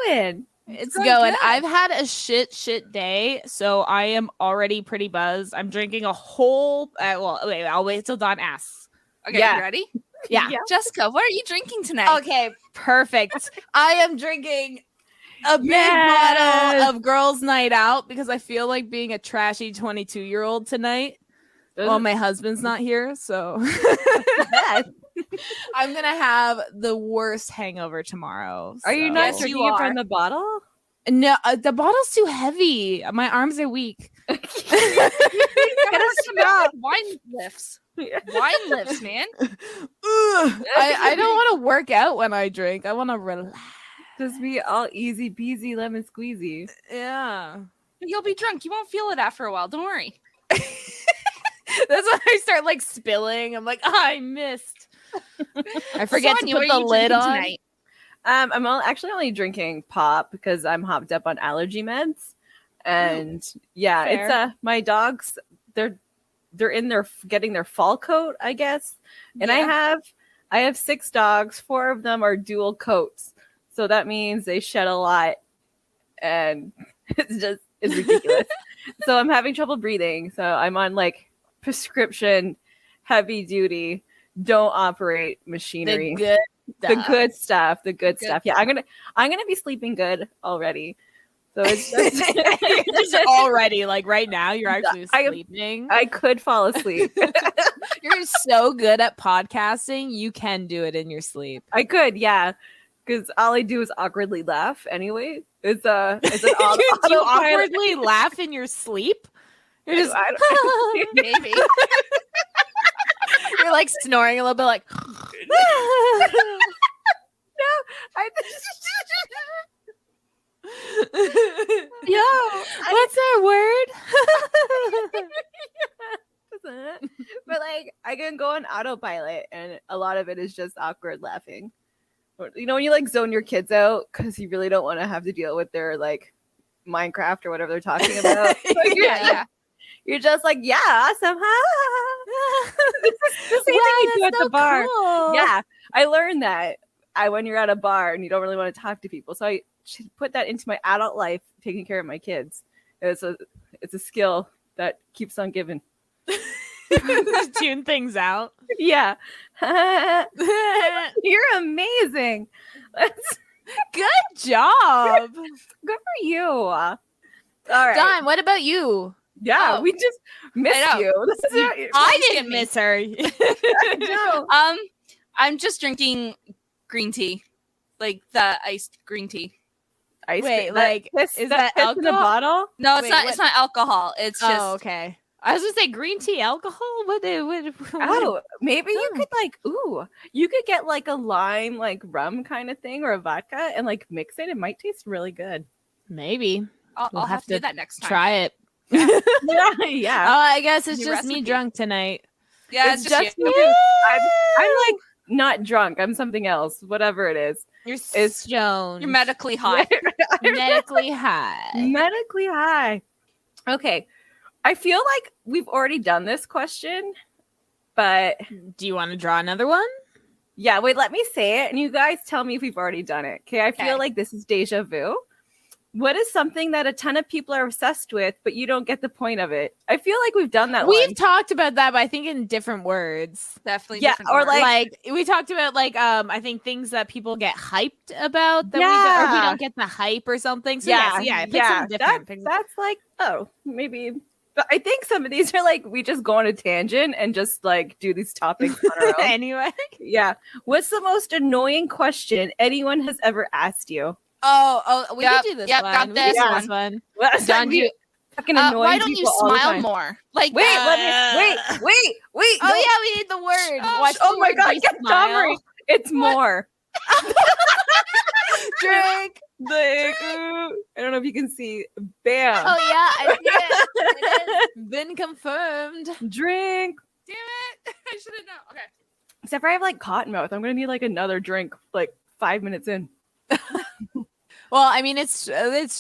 going? It's going going. good. I've had a shit day, so I am already pretty buzzed. I'm drinking a whole. Wait. I'll wait till Dawn asks. Okay, Yeah. you ready? Yeah. Jessica, what are you drinking tonight? Okay. Perfect. I am drinking a big Yes. bottle of Girls' Night Out because I feel like being a trashy 22-year-old tonight. Well, my husband's not here, so I'm gonna have the worst hangover tomorrow. Are you so- not Yes, drinking you it from are. the bottle? No, the bottle's too heavy. My arms are weak. Get a wine lifts. Yeah. Wine lifts, man. I don't want to work out when I drink. I want to relax. Just be all easy peasy lemon squeezy. Yeah. You'll be drunk. You won't feel it after a while. Don't worry. That's when I start like spilling. I'm like, I missed. I forget Sonia, to what put are the you lid drinking on. tonight? I'm actually only drinking pop because I'm hopped up on allergy meds, and yeah, Fair. it's my dogs. They're in their getting their fall coat, I guess, and Yeah. I have 6 dogs. 4 of them are dual coats, so that means they shed a lot, and it's ridiculous. So I'm having trouble breathing. So I'm on like prescription, heavy duty. Don't operate machinery. The good stuff. The good stuff. Yeah, I'm gonna be sleeping good already. So it's Just already, like right now, you're actually I- sleeping. I could fall asleep. You're so good at podcasting, you can do it in your sleep. I could, yeah, because all I do is awkwardly laugh. Anyway, it's an Do you autopilot. awkwardly laugh in your sleep? You're just I don't- Maybe. you're like snoring a little bit, like. I- Yo. What's our word? but like I can go on autopilot, and a lot of it is just awkward laughing. You know, when you like zone your kids out because you really don't want to have to deal with their like Minecraft or whatever they're talking about. Yeah. You're just like, yeah, awesome. The same thing you do at the bar. Cool. Yeah, I learned that when you're at a bar and you don't really want to talk to people. So I should put that into my adult life, taking care of my kids. It's a skill that keeps on giving. Just tune things out. Yeah. You're amazing. Good job. Good for you. All right. Don, what about you? Yeah, Oh. we just missed I know. you. This is I skip didn't me. miss her. no. I'm just drinking green tea. Like the iced green tea. Ice Wait, cream. like, Piss- is that piss in a alcohol? bottle? No, it's Wait, not. what? It's not alcohol. It's just. Oh, okay. I was gonna say green tea alcohol. What? Oh, maybe you Oh. could like, you could get like a lime, like rum kind of thing or a vodka and like mix it. It might taste really good. Maybe I'll We'll have have to do to that next time. try it. Yeah. Oh, Yeah. I guess it's New just me recipe. drunk tonight. Yeah, It's it's just just you. you. I'm like not drunk. I'm something else, whatever it is. You're It's- stoned. You're medically high. medically high. Medically high. Okay. I feel like we've already done this question, but Do you want to draw another one? yeah, wait, let me say it and you guys tell me if we've already done it. Okay. I feel Okay. like this is deja vu. What is something that a ton of people are obsessed with, but you don't get the point of it? I feel like we've done that We've one. talked about that, but I think in different words. Definitely. Yeah, different or order. like- Like we talked about, like I think things that people get hyped about that or we Yeah. don't get the hype or something. So yeah, pick something different. Pick- That's like, oh, maybe. But I think some of these are like we just go on a tangent and just like do these topics on our own. anyway. Yeah. What's the most annoying question anyone has ever asked you? Oh, we Yep, can do this yep, one. got We this can do one. this one. Well, it's John, like do you- fucking annoying why don't you people all the smile time. more? Like, Wait, wait. Oh no. yeah, we need the word. Oh, Watch Oh the my word, god, you get smile. summary. It's more. Drink. Like, I don't know if you can see. Bam. Oh yeah, I see it. It has been confirmed. Drink. damn it! I should have known. Okay. Except for I have like cotton mouth. I'm gonna need like another drink like 5 minutes in. Well, I mean, it's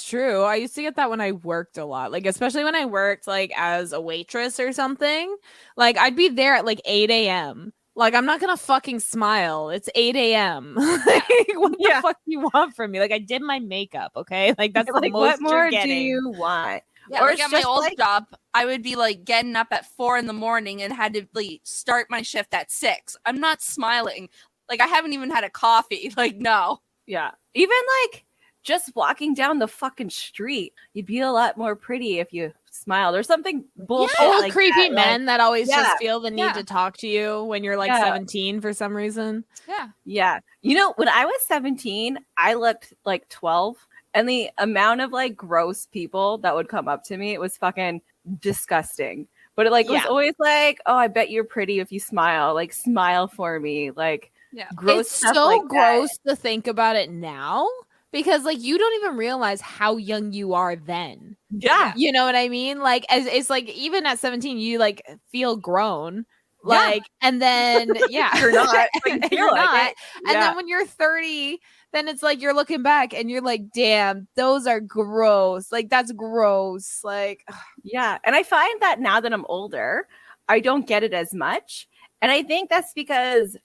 true. I used to get that when I worked a lot, like especially when I worked like as a waitress or something. Like I'd be there at like 8 a.m. Like, I'm not gonna fucking smile. It's 8 a.m. Like, what the fuck do you want from me? Like, I did my makeup, okay? Like, that's the like, most what more you're do getting. you want? Yeah, Or like it's at my just old like- job, I would be like getting up at 4 a.m. and had to like start my shift at 6. I'm not smiling. Like I haven't even had a coffee. Like no. Yeah. Even like just walking down the fucking street, you'd be a lot more pretty if you smiled or something bullshit. Old like creepy that. men that always Yeah. just feel the need Yeah. to talk to you when you're like Yeah. 17 for some reason. Yeah. Yeah. You know, when I was 17, I looked like 12. And the amount of like gross people that would come up to me, it was fucking disgusting. But it like was Yeah. always like, oh, I bet you're pretty if you smile. Like smile for me. Like Yeah. gross It's stuff so like that. gross to think about it now because like you don't even realize how young you are then. Yeah. You know what I mean? Like as it's like even at 17 you like feel grown. Yeah. Like and then yeah. You're not. But you feel You're like not. it. And Yeah. then when you're 30, then it's like you're looking back and you're like, damn, those are gross. Like that's gross. Like Yeah. And I find that now that I'm older, I don't get it as much. And I think that's because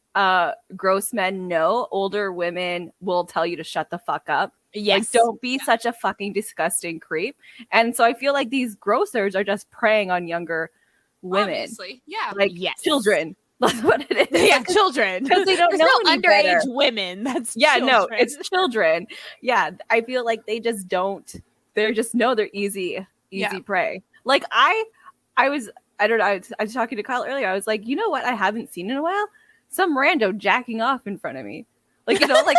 gross men know older women will tell you to shut the fuck up. yes. Like, don't be such a fucking disgusting creep. And so I feel like these grocers are just preying on younger women, Obviously. Yeah. like Yes. children. That's what it is. Yeah, children. Because they don't There's know no any underage better. women. That's Yeah, no, children. it's children. Yeah, I feel like they just don't. They're just know they're easy Yeah. prey. Like I was. I don't know. I was talking to Kyle earlier. I was like, you know what? I haven't seen in a while. Some rando jacking off in front of me. Like like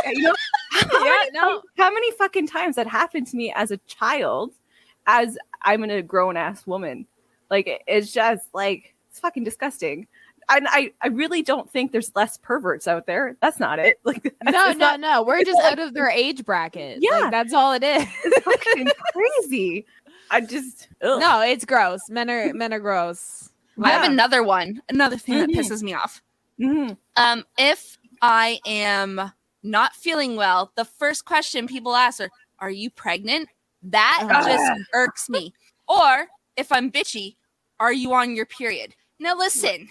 how many fucking times that happened to me as a child, as I'm a grown ass woman. Like it's just like it's fucking disgusting. And I really don't think there's less perverts out there. That's not it. Like No. We're it's just like- out of their age bracket. Yeah. Like, that's all it is. It's fucking crazy. I just No, it's gross. Men are gross. I have Yeah. another one. Another thing that Mhm. pisses me off. Mhm. If I am not feeling well, the first question people ask are you pregnant? That just irks me. Or if I'm bitchy, are you on your period? Now listen,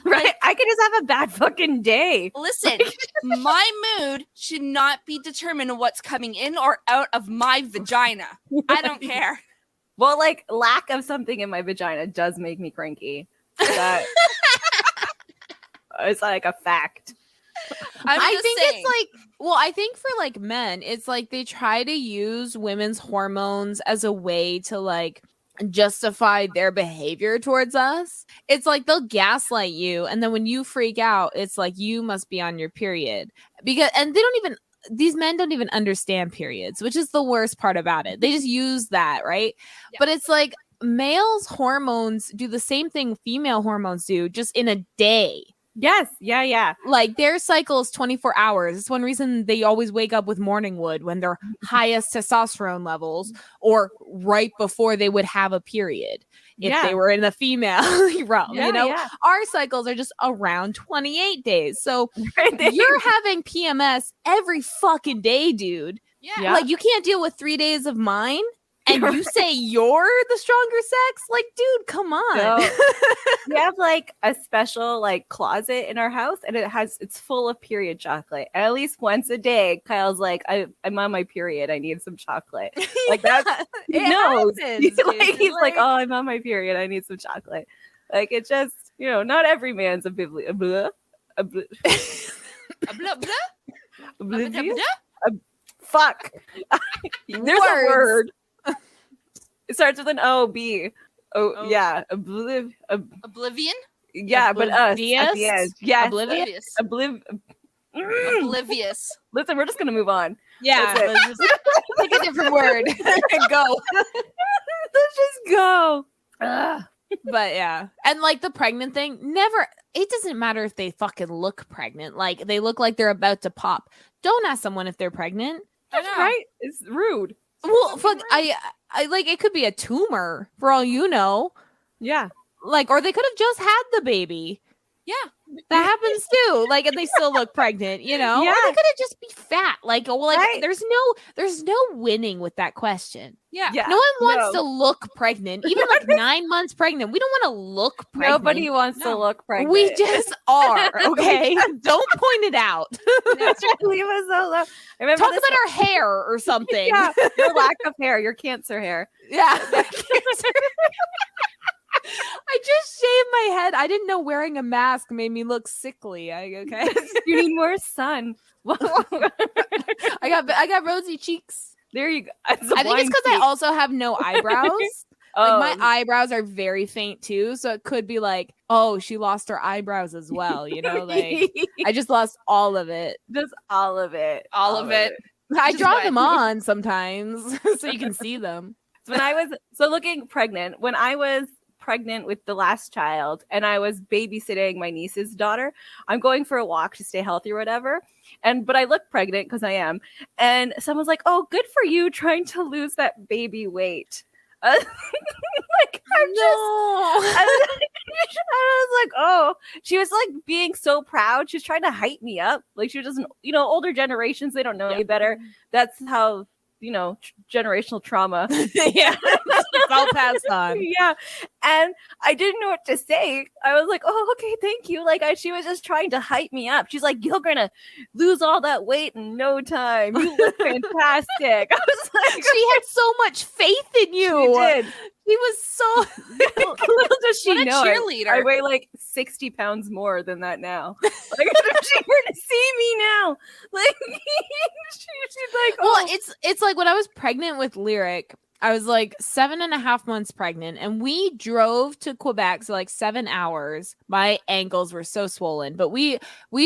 Right? I could just have a bad fucking day. listen. My mood should not be determined on what's coming in or out of my vagina. I don't care. Well, like lack of something in my vagina does make me cranky. That it's like a fact. I think it's like, well, I think for like men, it's like they try to use women's hormones as a way to like justify their behavior towards us. It's like they'll gaslight you, and then when you freak out, it's like you must be on your period and these men don't even understand periods, which is the worst part about it. They just use that, right? Yeah. But it's like males' hormones do the same thing female hormones do, just in a day. Yes. Yeah. Like their cycle is 24 hours. It's one reason they always wake up with morning wood when they're highest testosterone levels or right before they would have a period if Yeah. they were in the female realm. Yeah, you know, yeah. our cycles are just around 28 days. So Right there. you're having PMS every fucking day, dude. yeah. Like you can't deal with 3 days of mine. And You're you say you're the stronger sex? Like, dude, come on. No. We have like a special like closet in our house, and it's full of period chocolate. And at least once a day, Kyle's like, I'm on my period. I need some chocolate. Like that's he it knows. happens, He's dude. he's like, oh, I'm on my period. I need some chocolate. Like it's just not every man's A blah, blah, oblivious. blah. Fuck. There's a Words. word. It starts with an O B. Oh Oh. yeah, Oblivion? yeah, but us at the Oblivious? end. Yes, Oblivious? Oblivious. Listen, we're just gonna move on. Yeah, That's it. let's just pick a different word and go. Let's just go. Ugh. But yeah, and like the pregnant thing, it doesn't matter if they fucking look pregnant. Like they look like they're about to pop. Don't ask someone if they're pregnant. I know. Right? It's rude. Well, fuck, I like it could be a tumor for all you know. Yeah. Like, or they could have just had the baby. That happens too. Like, and they still look pregnant, you know? Yeah. Or they could have just be fat. Like, well, like Right. there's no winning with that question. Yeah. No one wants to look pregnant. Even like 9 months pregnant. We don't want to look pregnant. Nobody wants to look pregnant. We just are, okay? Don't point it out. Leave us alone. I remember Talk about our hair or something. Yeah, your lack of hair, your cancer hair. Yeah. I just shaved my head. I didn't know wearing a mask made me look sickly. Okay. You need more sun. I got rosy cheeks. There you go. I think it's because I also have no eyebrows. Like my eyebrows are very faint too, so it could be like, oh, she lost her eyebrows as well. You know, like I just lost all of it. Just all of it. All of it. I draw them on sometimes so you can see them. When I was looking pregnant, when I was pregnant with the last child and I was babysitting my niece's daughter, I'm going for a walk to stay healthy or whatever. But I look pregnant because I am. And someone's like, oh, good for you trying to lose that baby weight. Like, I was like, oh, she was like being so proud. She was trying to hype me up. Like she doesn't, older generations, they don't know any better. That's how, generational trauma. Yeah. It's all passed on. Yeah. And I didn't know what to say. I was like, oh, okay, thank you. Like she was just trying to hype me up. She's like, you're gonna lose all that weight in no time. You look fantastic. I was like, she had so much faith in you. She did. He was so little does she know cheerleader. I weigh like 60 pounds more than that now. Like if she were to see me now, like she's like, oh. Well, it's like when I was pregnant with Lyric, I was like 7.5 months pregnant, and we drove to Quebec, so like 7 hours. My ankles were so swollen, but we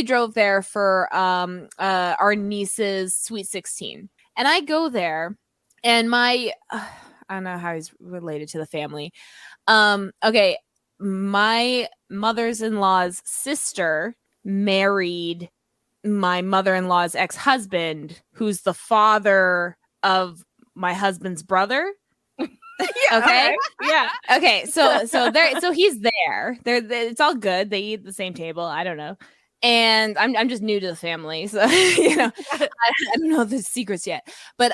drove there for our niece's sweet 16, and I go there, and my I don't know how he's related to the family. Okay, my mother's-in-law's sister married my mother-in-law's ex-husband, who's the father of my husband's brother. Yeah, okay. Right. Yeah. Okay. So he's there. It's all good. They eat at the same table. I don't know. And I'm just new to the family, so I don't know the secrets yet. But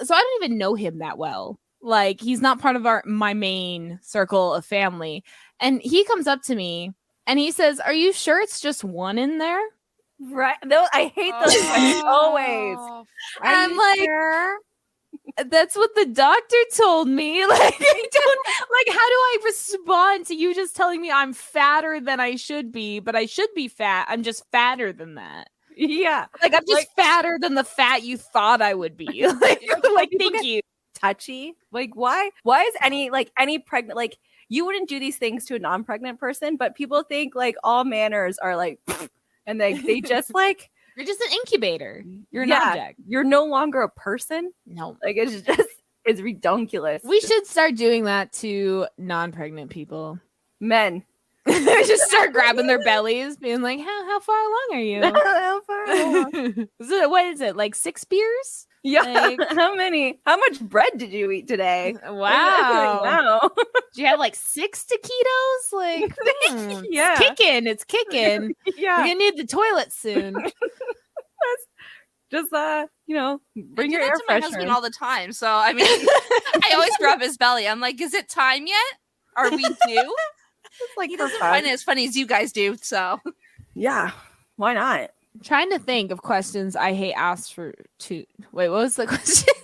so I don't even know him that well. Like he's not part of my main circle of family. And he comes up to me and he says, "Are you sure it's just one in there?" Right. No, I hate those questions always. I'm like, sure? That's what the doctor told me. Like, I don't like. How do I respond to you just telling me I'm fatter than I should be, but I should be fat? I'm just fatter than that. Yeah, like I'm just fatter than the fat you thought I would be. Like thank you. Touchy. Like, why is any pregnant, like you wouldn't do these things to a non-pregnant person, but people think like all manners are like, and they just like. You're just an incubator. You're an object. You're no longer a person. No. Like it's redonkulous. We should start doing that to non-pregnant people. Men. Just start grabbing their bellies, being like, how far along are you? How far along? What is it? Like 6 beers? Yeah. Like, how much bread did you eat today? Wow. Wow. Do you have like 6 taquitos? Like, yeah. It's kicking. Yeah. You're gonna need the toilet soon. Just bring your air to my husband all the time. So I mean, I always grab his belly. I'm like, is it time yet? Are we due? It's like he doesn't find it as funny as you guys do. So yeah, why not? I'm trying to think of questions I hate asked for. Wait, what was the question?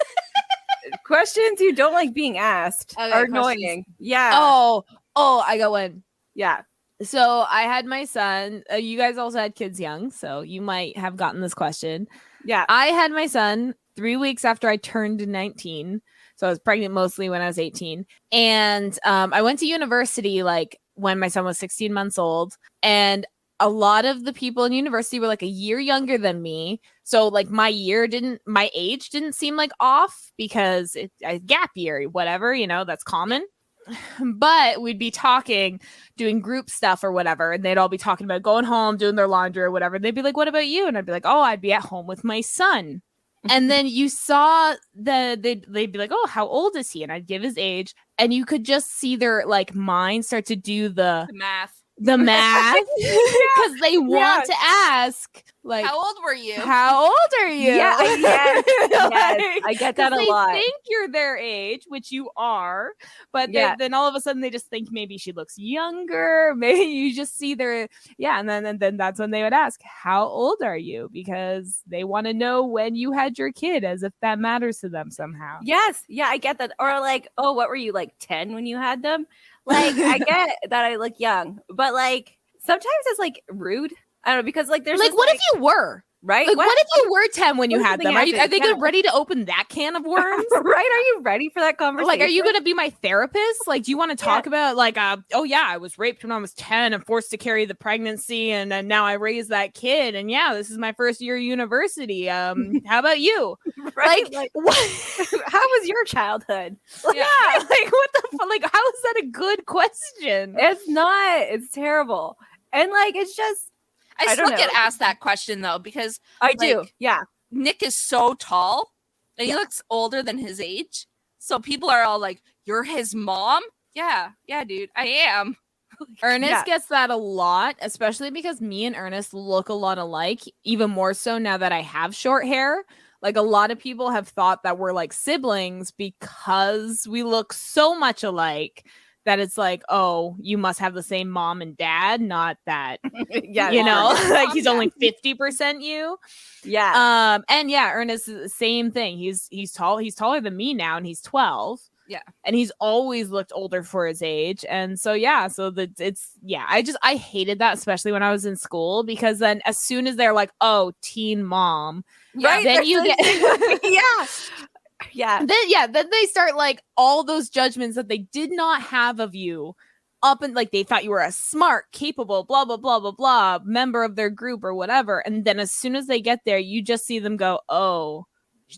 Questions you don't like being asked are annoying. Yeah. Oh, I got one. Yeah. So I had my son. You guys also had kids young, so you might have gotten this question. Yeah. I had my son 3 weeks after I turned 19. So I was pregnant mostly when I was 18. And I went to university like when my son was 16 months old. And a lot of the people in university were like a year younger than me. So like my age didn't seem like off because it's a gap year, whatever, that's common. But we'd be talking, doing group stuff or whatever, and they'd all be talking about going home, doing their laundry or whatever. And they'd be like, "What about you?" And I'd be like, "Oh, I'd be at home with my son." And then you saw they'd be like, "Oh, how old is he?" And I'd give his age, and you could just see their like mind start to do the math. the math because they want to ask, like, how old were you? How old are you? Yeah, yes, I get that a lot. They think you're their age, which you are, but then all of a sudden they just think maybe she looks younger. Maybe you just see their and then that's when they would ask, how old are you? Because they want to know when you had your kid, as if that matters to them somehow. Yes, yeah, I get that. Or like, oh, what were you, like 10 when you had them? Like, I get that I look young, but like sometimes it's like rude. I don't know, because like there's like, what if you were? Right? Like, what if you were 10 when you had them? Are they ready to open that can of worms? Right? Are you ready for that conversation? Like, are you going to be my therapist? Like, do you want to talk about, like, oh, yeah, I was raped when I was 10 and forced to carry the pregnancy, and then now I raised that kid, and yeah, this is my first year of university. How about you? Right? Like what? How was your childhood? Like, like, what the fuck? Like, how is that a good question? It's not. It's terrible. And, like, it's just, I still get asked that question though, because I do. Yeah. Nick is so tall and he looks older than his age. So people are all like, you're his mom? Yeah, dude, I am. Ernest gets that a lot, especially because me and Ernest look a lot alike, even more so now that I have short hair. Like, a lot of people have thought that we're like siblings because we look so much alike. That it's like, oh, you must have the same mom and dad, not that, you know, like he's only 50% you. Yeah. And yeah, Ernest is the same thing. He's tall. He's taller than me now, and he's 12. Yeah. And he's always looked older for his age. And so, I hated that, especially when I was in school, because then as soon as they're like, oh, teen mom, right? Then you get, Yeah. Then they start like all those judgments that they did not have of you up, and like they thought you were a smart, capable, blah, blah, blah, blah, blah, member of their group or whatever. And then as soon as they get there, you just see them go, oh,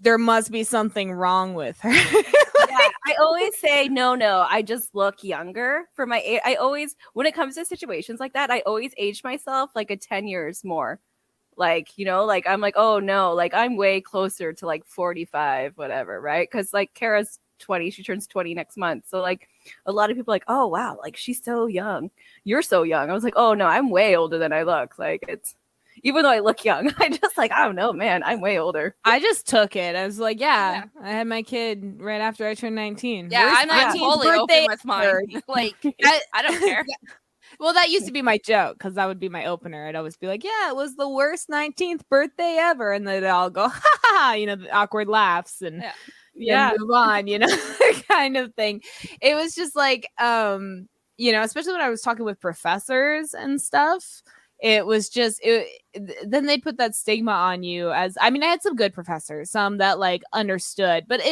there must be something wrong with her. I always say, no, I just look younger for my age. I always, when it comes to situations like that, I always age myself like 10 years more. Like, you know, like I'm like, oh no, like I'm way closer to like 45, whatever, right? Because like Kara's 20, she turns 20 next month. So like a lot of people are like, oh wow, like she's so young. You're so young. I was like, oh no, I'm way older than I look. Like, it's, even though I look young, I just like, I don't know, man, I'm way older. I just took it. I was like, I had my kid right after I turned 19. Yeah, I'm not totally open with mine. Like, I don't care. Well, that used to be my joke, because that would be my opener. I'd always be like, yeah, it was the worst 19th birthday ever. And then I'll go, ha ha ha, you know, the awkward laughs and move on, you know, kind of thing. It was just like, you know, especially when I was talking with professors and stuff, it was just, then they put that stigma on you as, I mean, I had some good professors, some that like understood, but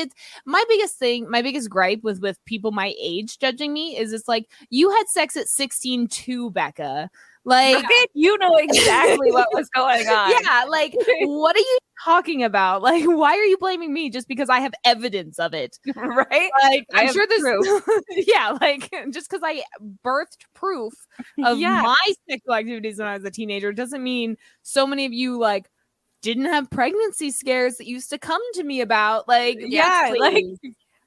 my biggest gripe with people my age judging me is it's like, you had sex at 16 too, Becca. Like, you know exactly what was going on. Yeah, like, what are you talking about? Like, why are you blaming me just because I have evidence of it? Right? Like, I'm sure there's like, just because I birthed proof of my sexual activities when I was a teenager doesn't mean so many of you like didn't have pregnancy scares that used to come to me about. Like,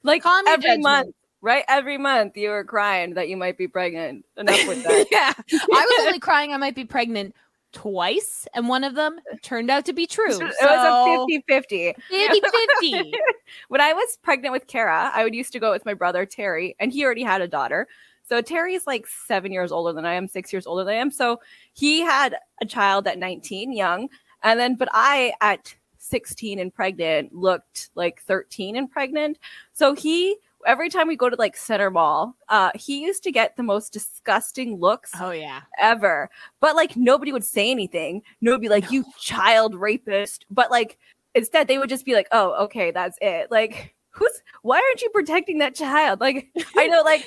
like every month. Right? Every month you were crying that you might be pregnant. Enough with that. I was only crying I might be pregnant twice, and one of them turned out to be true. It was a 50-50. 50-50. When I was pregnant with Kara, I used to go with my brother, Terry, and he already had a daughter. So Terry's like 7 years older than I am, 6 years older than I am. So he had a child at 19, young. And then, but I, at 16 and pregnant, looked like 13 and pregnant. So every time we go to like Center Mall, he used to get the most disgusting looks ever. But like nobody would say anything. Nobody like, you child rapist. But like instead they would just be like, oh, okay, that's it. Like, why aren't you protecting that child? Like, I know like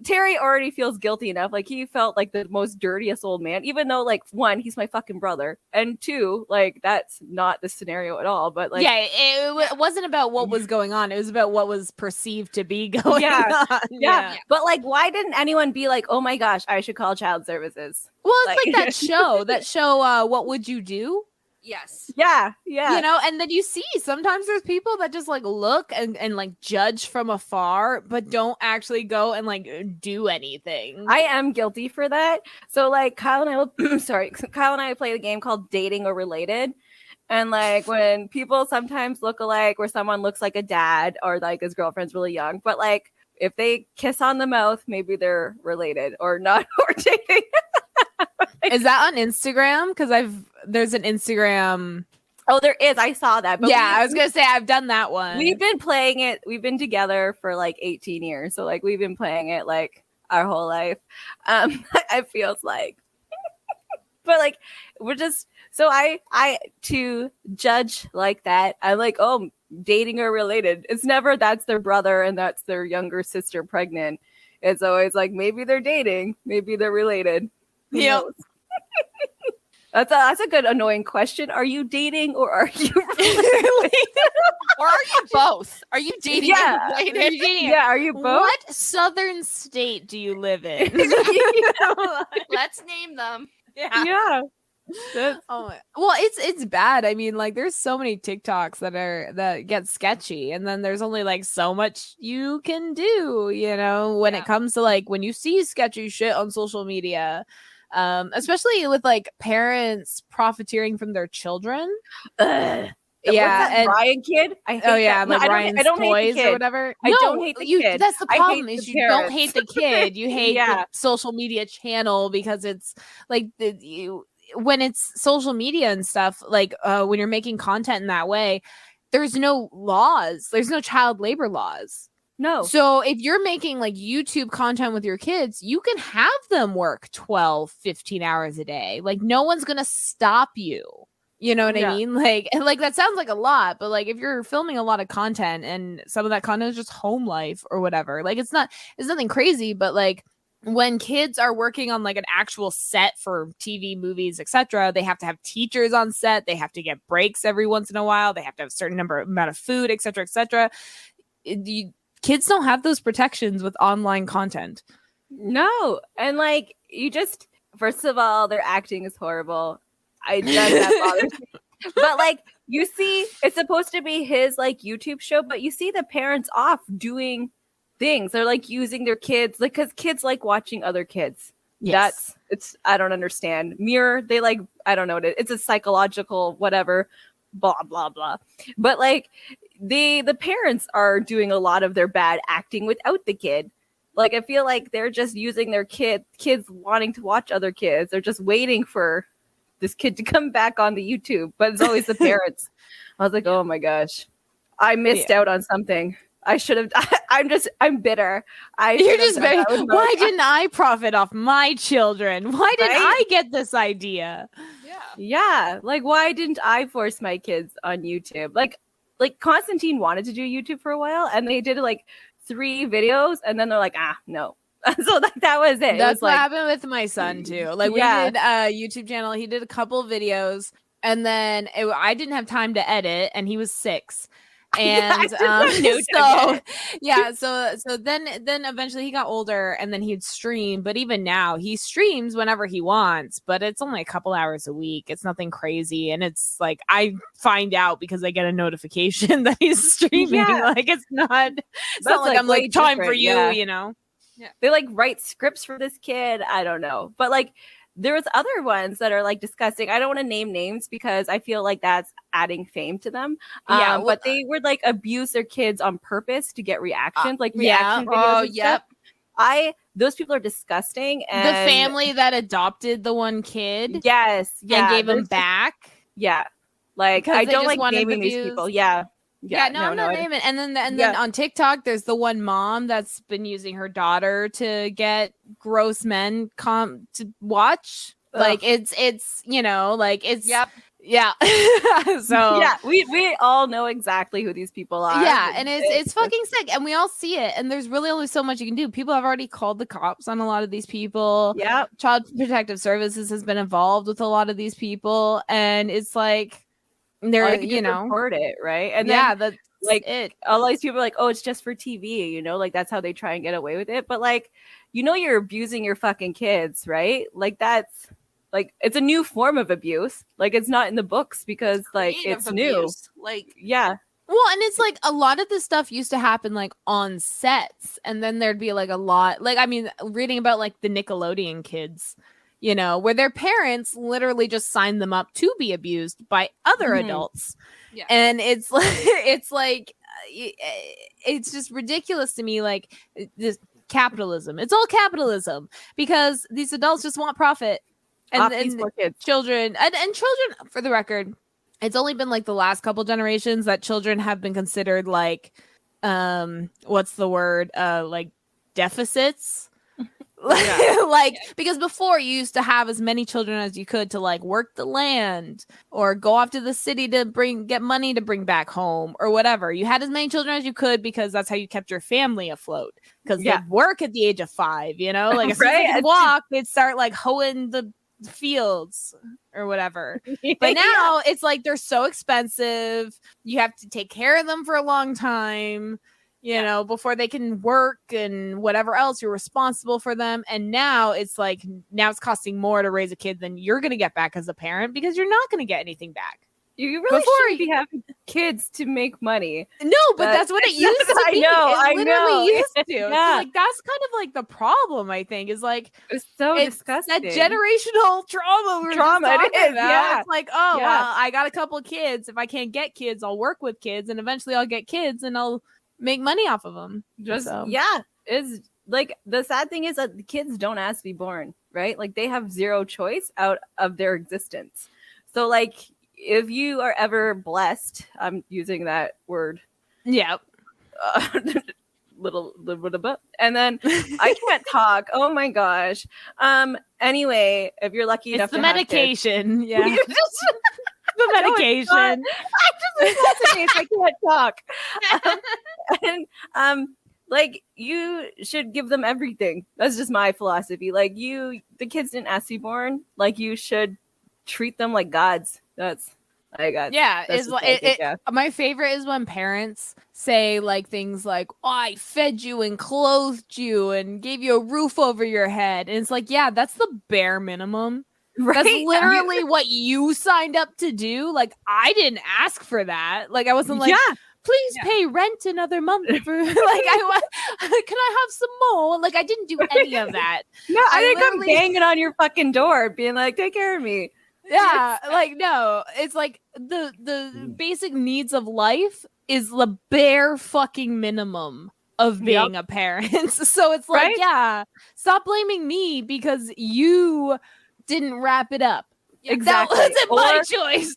Terry already feels guilty enough. Like he felt like the most dirtiest old man, even though like one, he's my fucking brother, and two, like that's not the scenario at all. But like, it wasn't about what was going on. It was about what was perceived to be going on. Yeah. But like, why didn't anyone be like, oh my gosh, I should call child services? Well, it's like that show, What Would You Do? Yes. Yeah. You know, and then you see sometimes there's people that just like look and like judge from afar, but don't actually go and like do anything. I am guilty for that. So like Kyle and I Kyle and I play a game called Dating or Related. And like when people sometimes look alike, where someone looks like a dad or like his girlfriend's really young, but like if they kiss on the mouth, maybe they're related or not or dating. Is that on Instagram? Because there's an Instagram. Oh, there is. I saw that. But I was gonna say I've done that one. We've been playing it. We've been together for like 18 years, so like we've been playing it like our whole life. It feels like, but like we're just so I to judge like that. I'm like, oh, dating or related. It's never that's their brother and that's their younger sister pregnant. It's always like maybe they're dating, maybe they're related. Yeah. That's a good annoying question. Are you dating or are you related? Or are you both? Are you dating? Yeah. Are you dating? Yeah. Are you both? What southern state do you live in? Let's name them. Yeah. Oh well, it's bad. I mean, like there's so many TikToks that get sketchy, and then there's only like so much you can do, you know, when it comes to like when you see sketchy shit on social media, especially with like parents profiteering from their children. And Ryan kid. I hate like Ryan's toys or whatever. I don't hate the kid. That's the problem is you don't hate the kid. You hate Yeah. the social media channel because it's like when it's social media and stuff, like when you're making content in that way, there's no laws. There's no child labor laws. No. So if you're making like YouTube content with your kids, you can have them work 12, 15 hours a day. Like no one's going to stop you. You know what I mean? Like, and like that sounds like a lot, but like if you're filming a lot of content and some of that content is just home life or whatever, like it's nothing crazy, but like when kids are working on like an actual set for TV, movies, etc., they have to have teachers on set. They have to get breaks every once in a while. They have to have a certain amount of food, etc., etc. Kids don't have those protections with online content. No, and like you just first of all, their acting is horrible. That bothers me. But like you see, it's supposed to be his like YouTube show, but you see the parents off doing things. They're like using their kids, like because kids like watching other kids. Yes. I don't understand. Mirror, they like, I don't know what it's a psychological whatever, blah blah blah. But like the parents are doing a lot of their bad acting without the kid. Like I feel like they're just using their kids wanting to watch other kids. They're just waiting for this kid to come back on the YouTube, but it's always the parents. I was like, oh my gosh, I missed out on something. I should have. I'm bitter. You're just bitter. Why didn't I profit off my children? Why didn't I get this idea? Yeah. Like, why didn't I force my kids on YouTube? Like Constantine wanted to do YouTube for a while, and they did like 3 videos, and then they're like, no. So that was it. That's what like, happened with my son too. Like we did a YouTube channel. He did a couple videos, and then I didn't have time to edit, and he was 6. And so then eventually he got older, and then he'd stream. But even now, he streams whenever he wants, but it's only a couple hours a week. It's nothing crazy, and it's like I find out because I get a notification that he's streaming. Like it's not like I'm like time for you, you know. Yeah. They like write scripts for this kid. I don't know. But like there was other ones that are like disgusting. I don't want to name names because I feel like that's adding fame to them. But they would like abuse their kids on purpose to get reactions, like reaction videos. Those people are disgusting. And the family that adopted the one kid. Yes. And gave him back. Yeah. Like I don't like naming these people. Yeah. I'm not naming. And then on TikTok, there's the one mom that's been using her daughter to get gross men to watch. Ugh. Like it's you know, like it's yeah. So yeah, we all know exactly who these people are. Yeah, and it's fucking sick, and we all see it. And there's really only so much you can do. People have already called the cops on a lot of these people. Yeah, Child Protective Services has been involved with a lot of these people, and it's like. They're report it, right? And then, like all these people are like, oh, it's just for TV, you know, like that's how they try and get away with it. But like, you know, you're abusing your fucking kids, right? Like that's like it's a new form of abuse. Like it's not in the books because like Creative it's new. abuse. Like, Yeah. Well, and it's like a lot of this stuff used to happen like on sets, and then there'd be like a lot, like, I mean, reading about like the Nickelodeon kids, you know, where their parents literally just signed them up to be abused by other adults. Yeah. And it's like it's just ridiculous to me, like this capitalism. It's all capitalism because these adults just want profit. Off these poor kids. Children and children, for the record, it's only been like the last couple generations that children have been considered like what's the word, like deficits. Like, because before you used to have as many children as you could to like work the land or go off to the city to get money to bring back home or whatever. You had as many children as you could because that's how you kept your family afloat, because they'd work at the age of 5, you know, like as soon as they could walk, they'd start like hoeing the fields or whatever. But now it's like they're so expensive, you have to take care of them for a long time, you know, before they can work and whatever else. You're responsible for them. And now it's like, now it's costing more to raise a kid than you're going to get back as a parent, because you're not going to get anything back. You really shouldn't be having kids to make money. No, but that's what it used to be. I know. Used to. Yeah. So like that's kind of like the problem, I think, is like it's so disgusting. That generational trauma. It is. Yeah. It's like, oh, well, I got a couple of kids. If I can't get kids, I'll work with kids, and eventually I'll get kids, and I'll make money off of them. Is like the sad thing is that the kids don't ask to be born, right? Like they have zero choice out of their existence. So like, if you are ever blessed, I'm using that word. Yeah. Little bit. And then I can't talk. Oh my gosh. Anyway, if you're lucky enough to have medication. Yeah. The medication. I can't talk. Like you should give them everything. That's just my philosophy. Like the kids didn't ask to be born. Like you should treat them like gods. That's my favorite is when parents say like things like, oh, I fed you and clothed you and gave you a roof over your head. And it's like, yeah, that's the bare minimum. Right? That's literally what you signed up to do. Like, I didn't ask for that. Like, I wasn't like, please pay rent another month for like can I have some more? Like, I didn't do any of that. No, I didn't come banging on your fucking door being like, take care of me. Yeah, like no, it's like the basic needs of life is the bare fucking minimum of being a parent. So it's like, stop blaming me because you didn't wrap it up. Exactly. That wasn't my choice.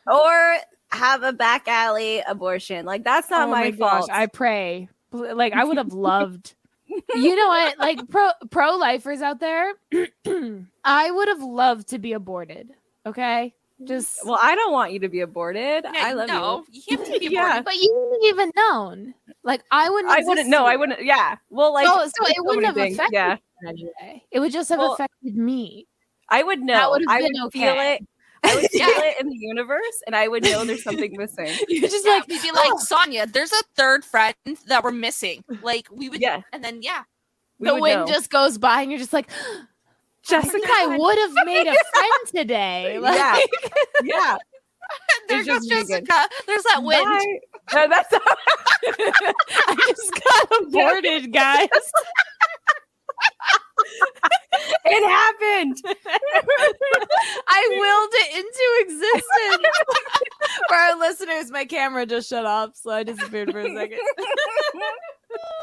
Or have a back alley abortion. Like that's not my fault. I pray. Like I would have loved. You know what? Like pro-lifers out there, I would have loved to be aborted. Okay, well, I don't want you to be aborted. I love you. You have to be aborted, but you wouldn't even known. Like I wouldn't. No, I wouldn't. Yeah. Well, like so it wouldn't have affected me anyway. It would just have affected me. I would know. I would feel it. I would feel it in the universe, and I would know there's something missing. You're just like, you'd be like, Sonia, there's a third friend that we're missing. Like we would, and then the wind just goes by, and you're just like. Jessica, I would have made a friend today. Like, there goes Jessica. There's that wind. No, that's I just got aborted, guys. It happened. I willed it into existence. For our listeners, my camera just shut off, so I disappeared for a second.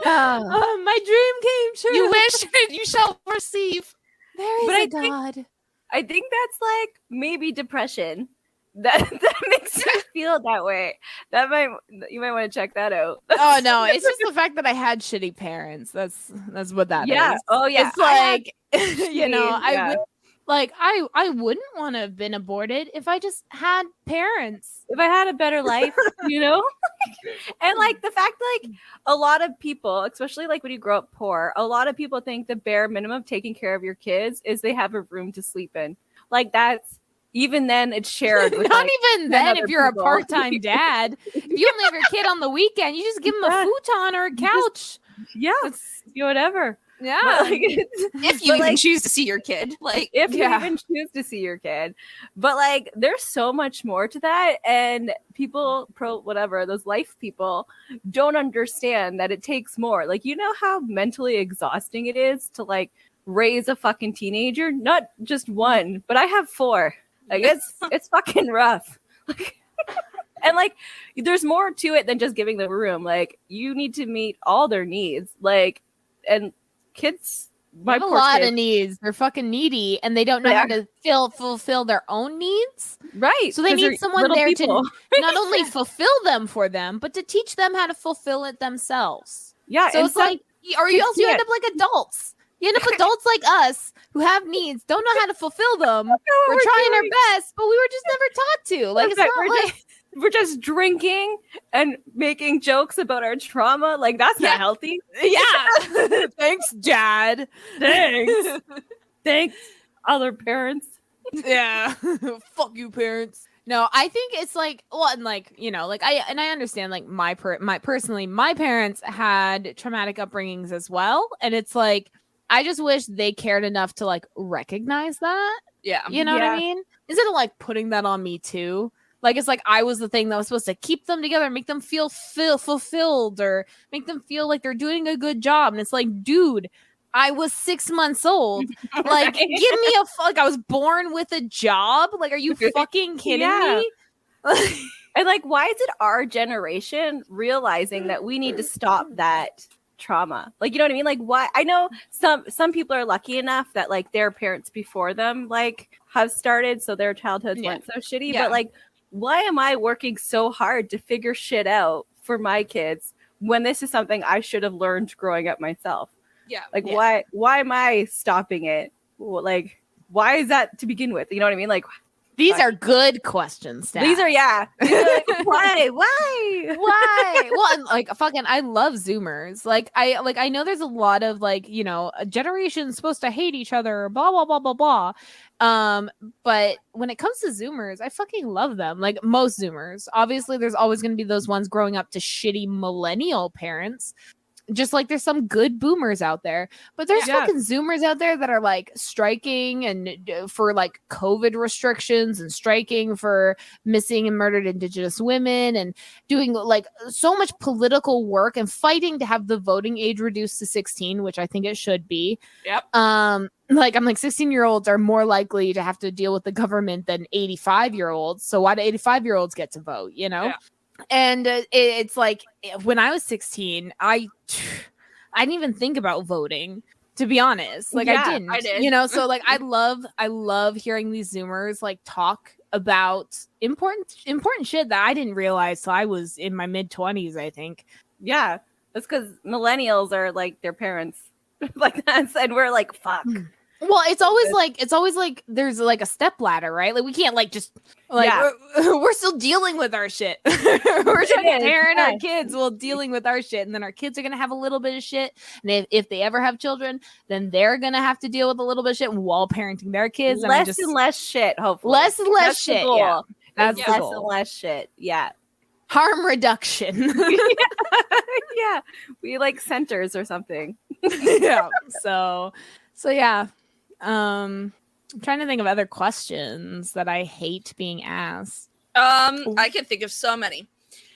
My dream came true. You wish and you shall receive. There is a God. I think that's like maybe depression. That makes you feel that way. You might want to check that out. Oh no, it's just the fact that I had shitty parents. That's what that is. Oh yeah. It's like you know, I wouldn't want to have been aborted if I just had parents. If I had a better life, you know? And like the fact like a lot of people, especially like when you grow up poor, a lot of people think the bare minimum of taking care of your kids is they have a room to sleep in. Like that's even then it's shared with not even then if you're people. A part-time dad. If you only have your kid on the weekend, you just give them a futon or a couch. Do whatever. Yeah. Like, if you even choose to see your kid, like if you even choose to see your kid. But like there's so much more to that, and people those life people don't understand that it takes more. Like, you know how mentally exhausting it is to like raise a fucking teenager? Not just one, but I have 4. Like it's fucking rough. Like, and like there's more to it than just giving them a room. Like, you need to meet all their needs. Like, and kids have a lot of needs. They're fucking needy, and they don't know how to fulfill their own needs. Right. So they need someone there to not only fulfill them for them, but to teach them how to fulfill it themselves. Yeah. So it's like, or you also end up like adults. You end up adults like us who have needs, don't know how to fulfill them. We're trying our best, but we were just never taught to. Like, it's not we're just drinking and making jokes about our trauma. Like, that's not healthy. Yeah. Thanks, Dad. Thanks, other parents. Yeah. Fuck you, parents. No, I think it's like, well, and like, you know, like I understand, like my parents had traumatic upbringings as well. And it's like, I just wish they cared enough to like recognize that. Yeah. You know what I mean? Instead of like putting that on me too. Like, it's like I was the thing that was supposed to keep them together, make them feel fulfilled, or make them feel like they're doing a good job. And it's like, dude, I was 6 months old. Like, give me like, I was born with a job. Like, are you fucking kidding me? And like, why is it our generation realizing that we need to stop that trauma? Like, you know what I mean? Like, why? I know some people are lucky enough that like their parents before them like have started, so their childhoods weren't so shitty. But like, why am I working so hard to figure shit out for my kids when this is something I should have learned growing up myself? Like, why am I stopping it? Like, why is that to begin with? You know what I mean? Like, these are good questions. Stas. These are like, why? Well, and like fucking, I love Zoomers. Like I know there's a lot of like, you know, a generation's supposed to hate each other, blah blah blah blah blah. But when it comes to Zoomers, I fucking love them. Like most Zoomers, obviously, there's always going to be those ones growing up to shitty millennial parents. Just like there's some good boomers out there, but there's fucking Zoomers out there that are like striking and for like COVID restrictions and striking for missing and murdered Indigenous women and doing like so much political work and fighting to have the voting age reduced to 16, which I think it should be. Yep. Like I'm like 16-year-olds are more likely to have to deal with the government than 85-year-olds. So why do 85-year-olds get to vote? You know? Yeah. And it's like when I was 16, I didn't even think about voting, to be honest. Like I didn't, you know. So like I love hearing these Zoomers like talk about important shit that I didn't realize till I was in my mid-20s, I think. Yeah, that's because millennials are like their parents, like that, and we're like, fuck. Well, it's always like there's like a step ladder, right? Like we can't like just like we're still dealing with our shit. We're trying to parent our kids while dealing with our shit, and then our kids are gonna have a little bit of shit. And if they ever have children, then they're gonna have to deal with a little bit of shit while parenting their kids. And less and less shit, hopefully. Less and less shit. Yeah. That's less and less shit. Yeah. Harm reduction. Yeah. We like centers or something. Yeah. So yeah. I'm trying to think of other questions that I hate being asked. I can think of so many.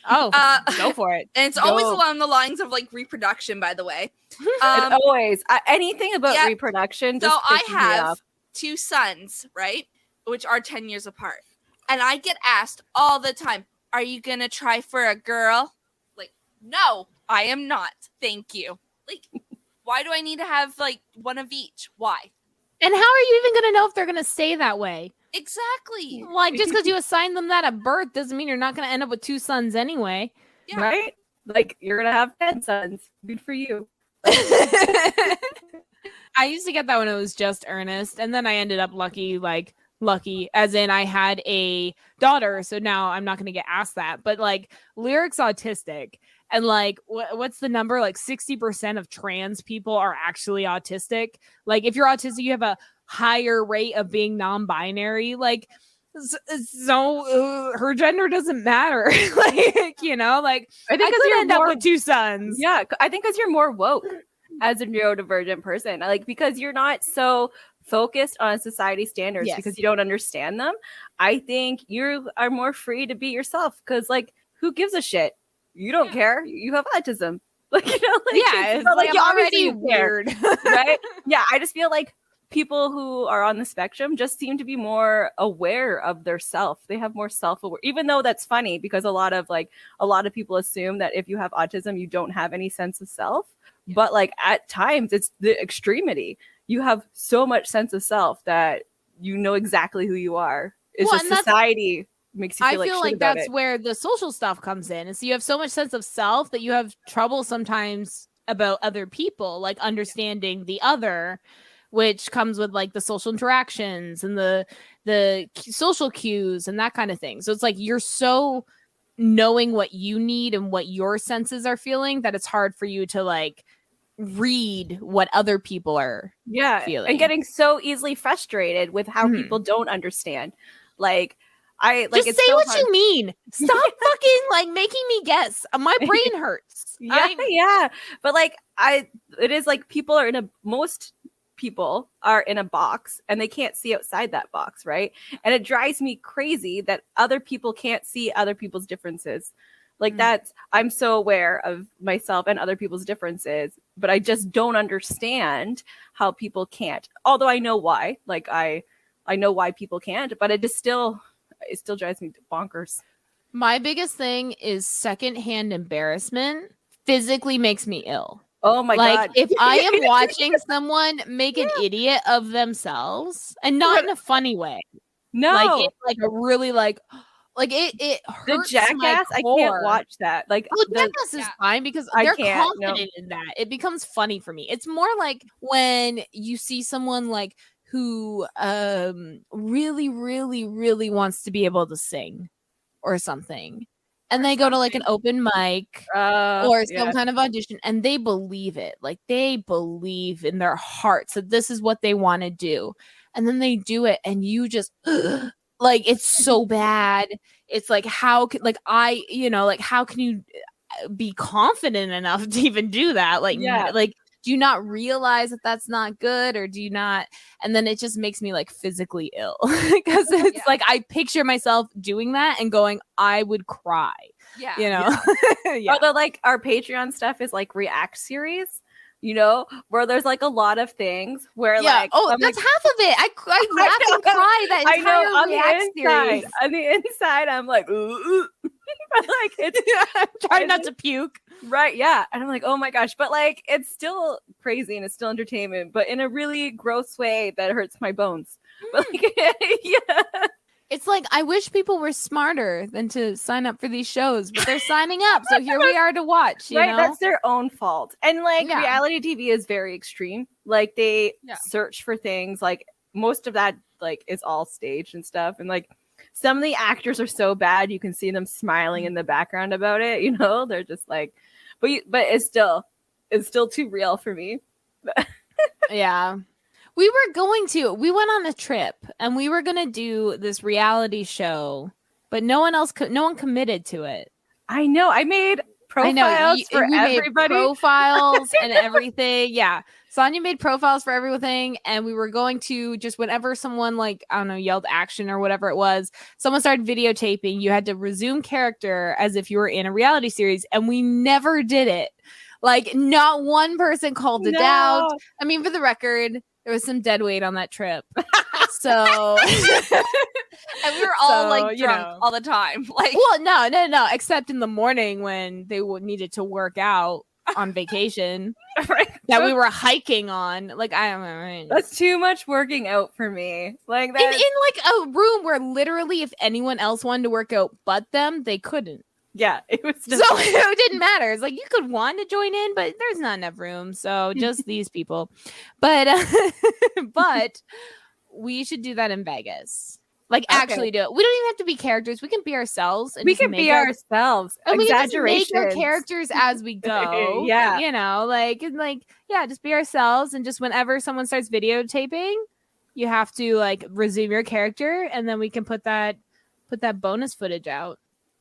Oh, go for it. And it's always along the lines of like reproduction, by the way. Always. Anything about reproduction. So I have 2 sons, right? Which are 10 years apart. And I get asked all the time, are you going to try for a girl? Like, no, I am not. Thank you. Like, why do I need to have like one of each? Why? And how are you even going to know if they're going to stay that way? Exactly. Like, just because you assign them that at birth doesn't mean you're not going to end up with 2 sons anyway. Yeah. Right? Like, you're going to have 10 sons. Good for you. I used to get that when it was just Ernest. And then I ended up lucky, as in I had a daughter. So now I'm not going to get asked that. But, like, Lyric's autistic. And like, what's the number? Like 60% of trans people are actually autistic. Like if you're autistic, you have a higher rate of being non-binary. Like, so her gender doesn't matter. Like, you know, like I think I could end up with 2 sons. Yeah, I think because you're more woke. as a neurodivergent person, like, because you're not so focused on society standards because you don't understand them. I think you are more free to be yourself because, like, who gives a shit? You don't care. You have autism. Like, you know, like, it's like you already weird. Right? Yeah, I just feel like people who are on the spectrum just seem to be more aware of their self. They have more self-aware, even though that's funny because a lot of people assume that if you have autism, you don't have any sense of self. Yeah. But like at times it's the extremity. You have so much sense of self that you know exactly who you are. It's just society makes you feel like shit like about that's it. where the social stuff comes in. And so you have so much sense of self that you have trouble sometimes about other people, like understanding the other, which comes with like the social interactions and the social cues and that kind of thing. So it's like you're so knowing what you need and what your senses are feeling that it's hard for you to like read what other people are feeling. And getting so easily frustrated with how people don't understand. Like, just say so what you mean. Stop fucking like making me guess. My brain hurts. Yeah. But like it is like most people are in a box and they can't see outside that box, right? And it drives me crazy that other people can't see other people's differences. Like I'm so aware of myself and other people's differences, but I just don't understand how people can't. Although I know why. Like I know why people can't, but it still drives me bonkers. My biggest thing is secondhand embarrassment physically makes me ill. Oh my God. If I am watching someone make an idiot of themselves, and not in a funny way. No. Like a really like it hurts the Jackass, I can't watch that. Like, Jackass is fine because they're confident in that. It becomes funny for me. It's more like when you see someone like who really, really, really wants to be able to sing or something. And they go to like an open mic or some kind of audition and they believe it. Like they believe in their hearts that this is what they want to do. And then they do it and you just like, it's so bad. It's like, how can you be confident enough to even do that? Like, do you not realize that that's not good, or do you not? And then it just makes me like physically ill because it's like I picture myself doing that and going, I would cry. Yeah, you know. Although like our Patreon stuff is like react series, you know, where there's like a lot of things where like that's half of it. I laugh and cry that entire react series. On the inside, I'm like, ooh. Like it's trying not to puke. Right, yeah. And I'm like, oh my gosh. But like it's still crazy and it's still entertainment, but in a really gross way that hurts my bones. But like, yeah. It's like I wish people were smarter than to sign up for these shows, but they're signing up. So here we are to watch. You know? That's their own fault. And like reality TV is very extreme. Like they search for things. Like most of that like is all staged and stuff. And like some of the actors are so bad you can see them smiling in the background about it. You know, they're just like, but it's still too real for me. Yeah. We went on a trip and we were going to do this reality show, but no one committed to it. I know. I made profiles for everybody. Profiles and everything. Yeah. Sonia made profiles for everything. And we were going to just whenever someone like, I don't know, yelled action or whatever it was, someone started videotaping. You had to resume character as if you were in a reality series. And we never did it. Like not one person called it out. I mean, for the record, there was some dead weight on that trip. So and we were all like drunk all the time. Like, well, no, except in the morning when they needed to work out on vacation. Right. That we were hiking on. Like, I don't know. Right? That's too much working out for me. Like that in like a room where literally if anyone else wanted to work out but them, they couldn't. Yeah, it was just so it didn't matter. It's like you could want to join in, but there's not enough room, so just these people. But but we should do that in Vegas. Like actually do it. We don't even have to be characters. We can be ourselves. And we can be ourselves. And we can just make our characters as we go. Yeah, you know, just be ourselves. And just whenever someone starts videotaping, you have to like resume your character, and then we can put that bonus footage out.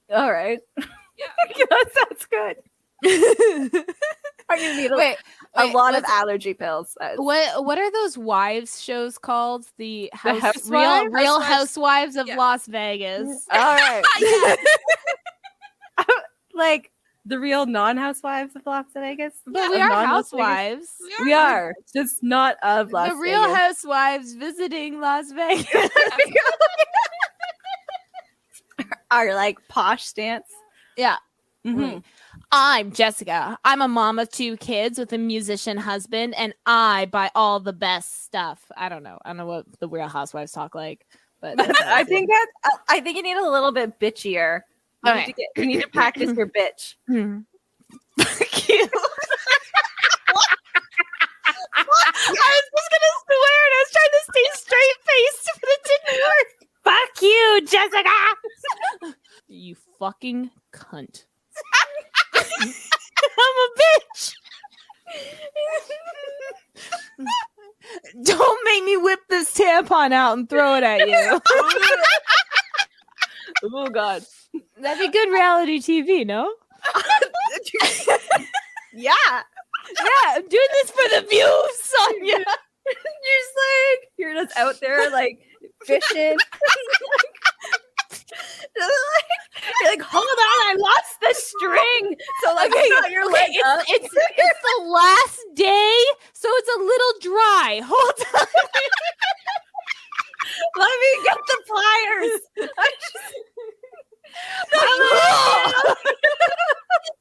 All right. Yeah, that sounds good. I'm gonna need Wait, a lot of what's- allergy pills. What are those wives shows called? The Housewives? Real Housewives. Housewives of Yeah. Las Vegas. All right. Yeah. Like the real non-housewives of Las Vegas. But we Of are non-Las Vegas? housewives. We are just not of Las The Real Vegas. Housewives visiting Las Vegas. Our like posh stance. Yeah. Mhm. I'm Jessica. I'm a mom of 2 kids with a musician husband, and I buy all the best stuff. I don't know what the Real Housewives talk like, but that's what I do. think you need a little bit bitchier. Okay. You need to practice your bitch. Hmm. Fuck you. I was just gonna swear and I was trying to stay straight faced, but it didn't work. Fuck you, Jessica. You fucking cunt. I'm a bitch. Don't make me whip this tampon out and throw it at you. Oh God. That'd be good reality TV, no? Yeah. Yeah, I'm doing this for the views, Sonia. You're just out there like fishing. You're like, hold on, I lost the string. So like, got your leg up. It's the last day, so it's a little dry. Hold on. Let me get the pliers.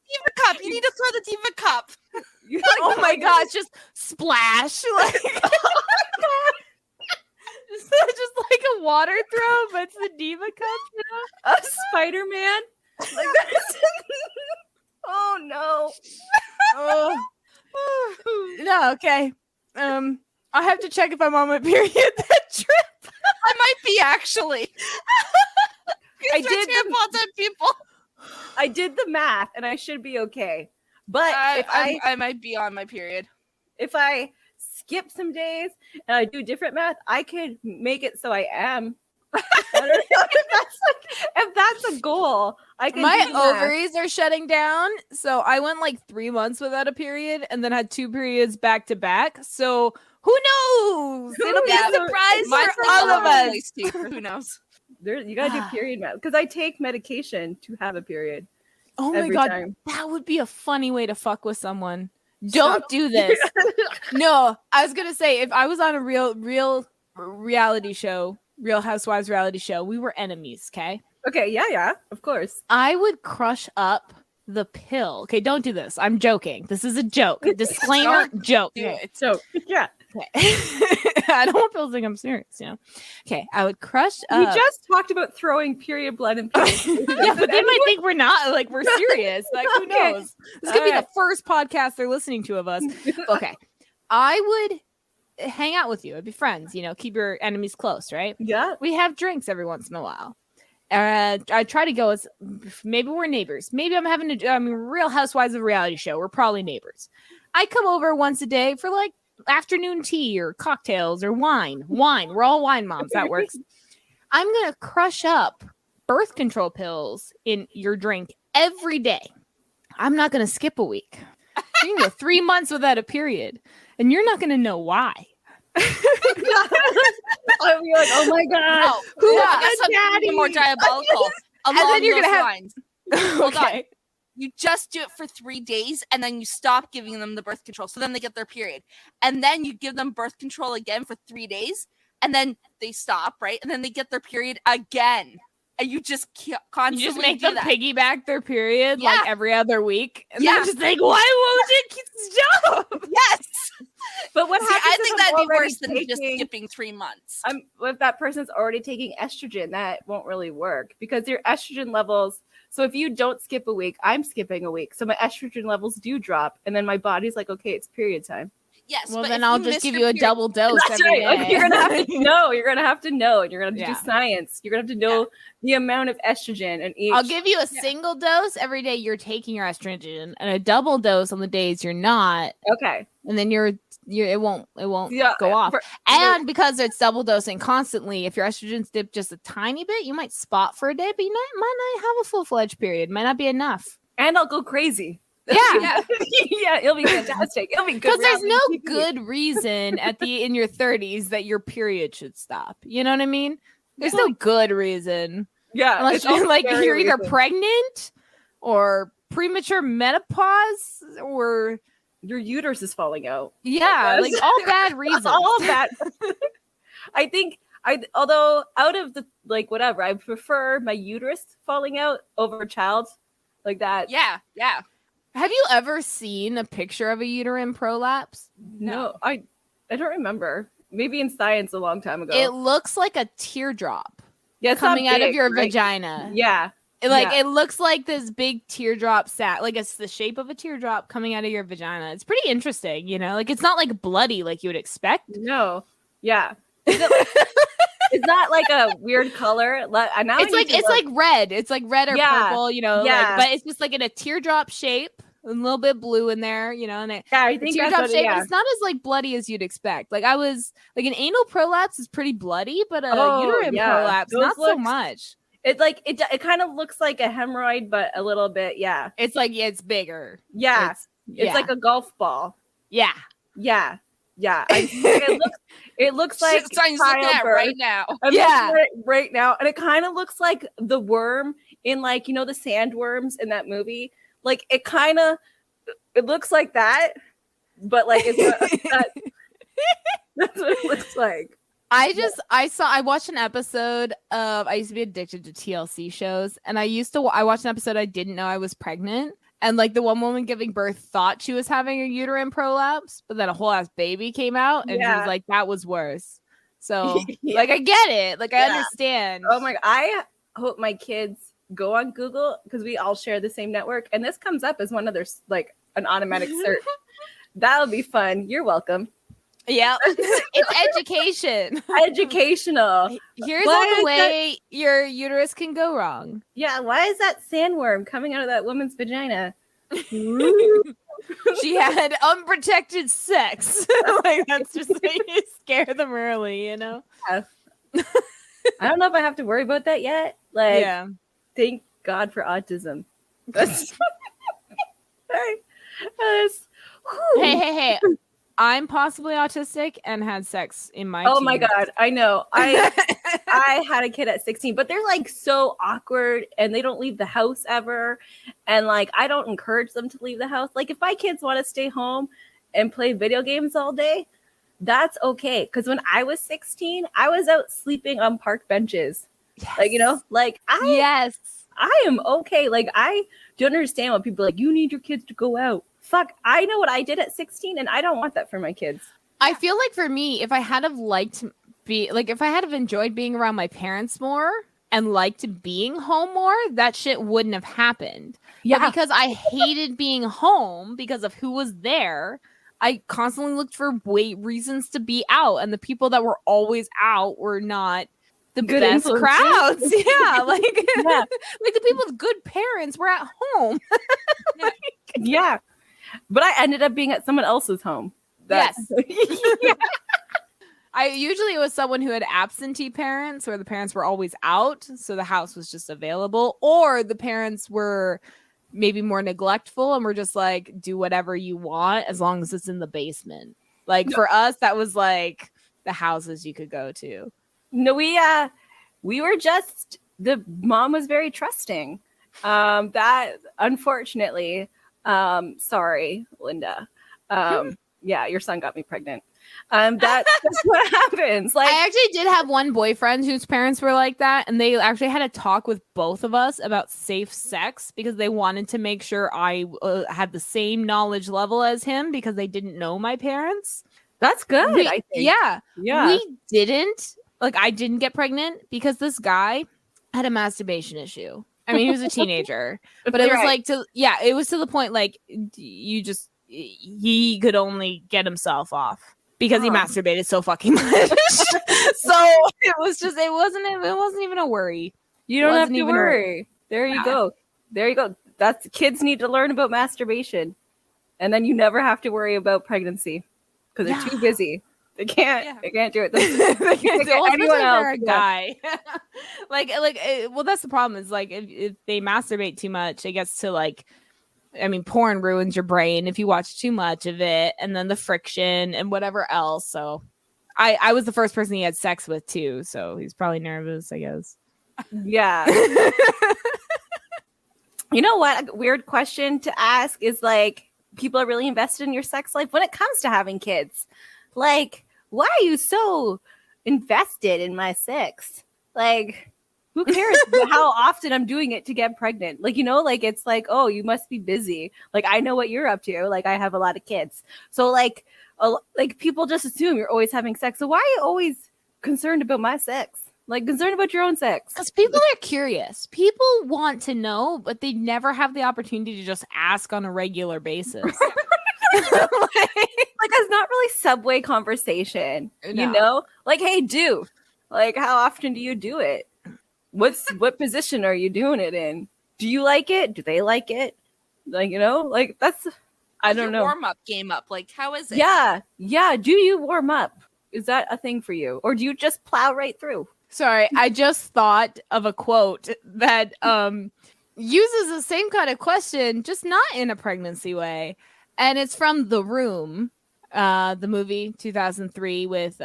Diva cup. You need to throw the diva cup. Oh my gosh, just splash. Like, just like a water throw, but it's the diva cup. A Spider-Man. Like that's oh no. Oh. No, okay. I'll have to check if I'm on my period that trip. I might be actually. I did tampons on people. I did the math and I should be okay. But I might be on my period. if I skip some days and I do different math, I could make it so I am. I don't know if that's a goal. I can My do the math. ovaries are shutting down, so I went like 3 months without a period, and then had 2 periods back to back. So who knows? It'll be a surprise Mine's for like all all of over the us. place, too. Who knows? You gotta do period math because I take medication to have a period. Oh my every god, time. that would be a funny way to fuck with someone. Stop. Don't do this. No, I was gonna say if I was on a real reality show, Real Housewives reality show, we were enemies. Okay. Okay, yeah, of course. I would crush up the pill. Okay, don't do this. I'm joking. This is a joke. Disclaimer, joke. Do it. So yeah, Okay. I don't want people to think I'm serious, you know. Okay, I would crush up. we just talked about throwing period blood and period. Yeah, but they might think we're not like we're serious. Like who Okay. knows? This could be Alright. the first podcast they're listening to of us. Okay. I would hang out with you. I'd be friends, you know, keep your enemies close, right? Yeah. We have drinks every once in a while. I try to go as maybe we're neighbors. Maybe I'm having a Real Housewives of reality show. We're probably neighbors. I come over once a day for like afternoon tea or cocktails or wine. We're all wine moms. That works. I'm going to crush up birth control pills in your drink every day. I'm not going to skip a week. You can go 3 months without a period, and you're not going to know why. I'll be like, oh my god, No, who no, was I got the something daddy? even more diabolical. then Along you're gonna those have- lines. Hold on. Okay. You just do it for 3 days and then you stop giving them the birth control. So then they get their period. And then you give them birth control again for 3 days and then they stop, right? And then they get their period again. And you just constantly You just make do them that. piggyback their period Yeah. like every other week. And Yeah. they're just like, why won't it stop? Yes. But what See, happens? I if think I'm that'd be already worse than just taking- skipping 3 months. if that person's already taking estrogen, that won't really work because your estrogen levels. So if you don't skip a week, I'm skipping a week. So my estrogen levels do drop. And then my body's like, okay, it's period time. Yes. Well, but then if I'll you just miss give your you a period- double dose That's every right. day. Like, you're gonna have to know. You're gonna have to know. And you're gonna have to Yeah. do science. You're gonna have to know the amount of estrogen and each. I'll give you a single dose every day you're taking your estrogen, and a double dose on the days you're not, Okay. and then you're it won't Yeah. go off. for- And because it's double dosing constantly, if your estrogen's dipped just a tiny bit, you might spot for a day, but you might not have a full-fledged period. Might not be enough. and I'll go crazy. Yeah. Yeah, it'll be fantastic. It'll be good. Because there's no good reason in your 30s that your period should stop. You know what I mean? There's no good reason. Yeah. Unless you're like you're either reason. pregnant or premature menopause or your uterus is falling out. Yeah, like all bad reasons. All bad. I think although out of the like whatever, I prefer my uterus falling out over a child like that. Yeah. Have you ever seen a picture of a uterine prolapse? No, I don't remember. Maybe in science a long time ago. It looks like a teardrop. Yeah, coming out of your vagina. Yeah. It looks like this big teardrop sac, like it's the shape of a teardrop coming out of your vagina. It's pretty interesting, you know? Like it's not like bloody like you would expect. No. Yeah. It's not like a weird color. It's like red. It's like red or purple, you know, but it's just like in a teardrop shape. A little bit blue in there, you know, and I think teardrop shape. But it's not as like bloody as you'd expect. Like I was like an anal prolapse is pretty bloody, but a uterine prolapse not so much. It like it kind of looks like a hemorrhoid, but a little bit, It's like it's bigger. Yeah, it's like a golf ball. Yeah. It looks like Stein's looking at right now. Right now, and it kind of looks like the worm in like the sandworms in that movie. Like it looks like that, but like it's not, that's what it looks like. I watched an episode of, I used to be addicted to TLC shows, and I watched an episode I didn't know I was pregnant, and like the one woman giving birth thought she was having a uterine prolapse, but then a whole ass baby came out, and she was like, that was worse. So like I get it, like I understand. Oh my god, I hope my kids go on Google because we all share the same network, and this comes up as one of their like an automatic search. That'll be fun. You're welcome. Yeah, it's education. Educational. Here's all the way your uterus can go wrong. Yeah, why is that sandworm coming out of that woman's vagina? She had unprotected sex. Like that's just like you scare them early, you know. I don't know if I have to worry about that yet. Like, thank God for autism. That's hey. I'm possibly autistic and had sex in my teens. My God, I know. I had a kid at 16, but they're like so awkward and they don't leave the house ever. And like I don't encourage them to leave the house. Like if my kids want to stay home and play video games all day, that's okay. Because when I was 16, I was out sleeping on park benches. Yes. Like I am okay. Like I don't understand when people are like, you need your kids to go out. Fuck, I know what I did at 16 and I don't want that for my kids. I feel like for me, if I had have enjoyed being around my parents more and liked being home more, that shit wouldn't have happened. Yeah. But because I hated being home because of who was there, I constantly looked for reasons to be out, and the people that were always out were not the good best crowds. Yeah, like the people with good parents were at home. Yeah. But I ended up being at someone else's home. Yes. It was someone who had absentee parents where the parents were always out. So the house was just available, or the parents were maybe more neglectful and were just like, do whatever you want as long as it's in the basement. Like for us, that was like the houses you could go to. No, we were just, the mom was very trusting. That unfortunately, sorry, Linda. Yeah, your son got me pregnant. That's what happens. Like I actually did have one boyfriend whose parents were like that, and they actually had a talk with both of us about safe sex because they wanted to make sure I had the same knowledge level as him because they didn't know my parents. That's good. I think. Yeah. We didn't. Like, I didn't get pregnant because this guy had a masturbation issue. I mean, he was a teenager, but it was it was to the point like he could only get himself off because he masturbated so fucking much. So it wasn't even a worry. You don't have to worry. There you go. That's kids need to learn about masturbation, and then you never have to worry about pregnancy because they're too busy. They can't do it. They can't get anyone else. A guy. Well, that's the problem. Is like if they masturbate too much, it gets to like I mean, porn ruins your brain if you watch too much of it, and then the friction and whatever else. So I was the first person he had sex with too, so he's probably nervous, I guess. Yeah. You know what? A weird question to ask is like, people are really invested in your sex life when it comes to having kids. Like, why are you so invested in my sex? Like, who cares how often I'm doing it to get pregnant? Like, you know, like, it's like, oh, you must be busy. Like, I know what you're up to. Like, I have a lot of kids. So, like people just assume you're always having sex. So why are you always concerned about my sex? Like, concerned about your own sex? Because people are curious. People want to know, but they never have the opportunity to just ask on a regular basis. like it's not really subway conversation, No. you know? Like, hey, like, how often do you do it? What position are you doing it in? Do you like it? Do they like it? Like, you know, like that's I don't know. Warm up game up. Like, how is it? Yeah. Do you warm up? Is that a thing for you, or do you just plow right through? Sorry, I just thought of a quote that uses the same kind of question, just not in a pregnancy way. And it's from The Room, the movie 2003 with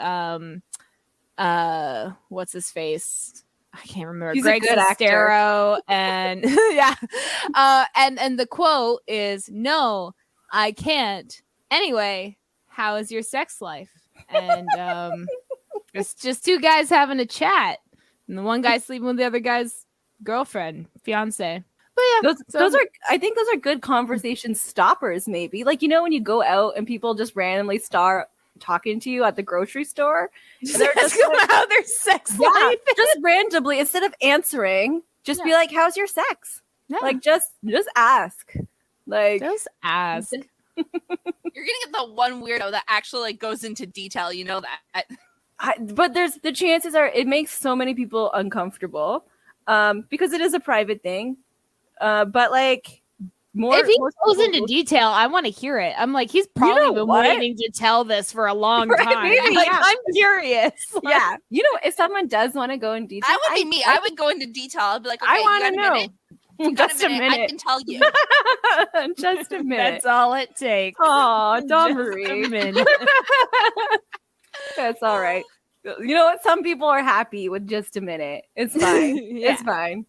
what's his face? I can't remember. He's Greg a good Sestero and yeah. And the quote is, "No, I can't. Anyway, how is your sex life?" And it's just two guys having a chat, and the one guy sleeping with the other guy's girlfriend, fiance. But yeah, those are, I think those are good conversation stoppers. Maybe, like, you know, when you go out and people just randomly start talking to you at the grocery store, and they're just like, how their sex life, just randomly, instead of answering, just be like, "How's your sex?" Yeah. Like, just ask. Like, just ask. You're gonna get the one weirdo that actually like goes into detail. You know that. But there's the chances are it makes so many people uncomfortable, because it is a private thing. But like, if he goes into detail, I want to hear it. I'm like, he's probably been waiting to tell this for a long time. Maybe, like, yeah. I'm curious. Yeah, you know, if someone does want to go in detail, I would be me. I would go into detail. I'd be like, okay, I want to know. Just a minute. I can tell you. Just a minute. That's all it takes. Oh, Dawn Marie. That's all right. You know what? Some people are happy with just a minute. It's fine. Yeah. It's fine.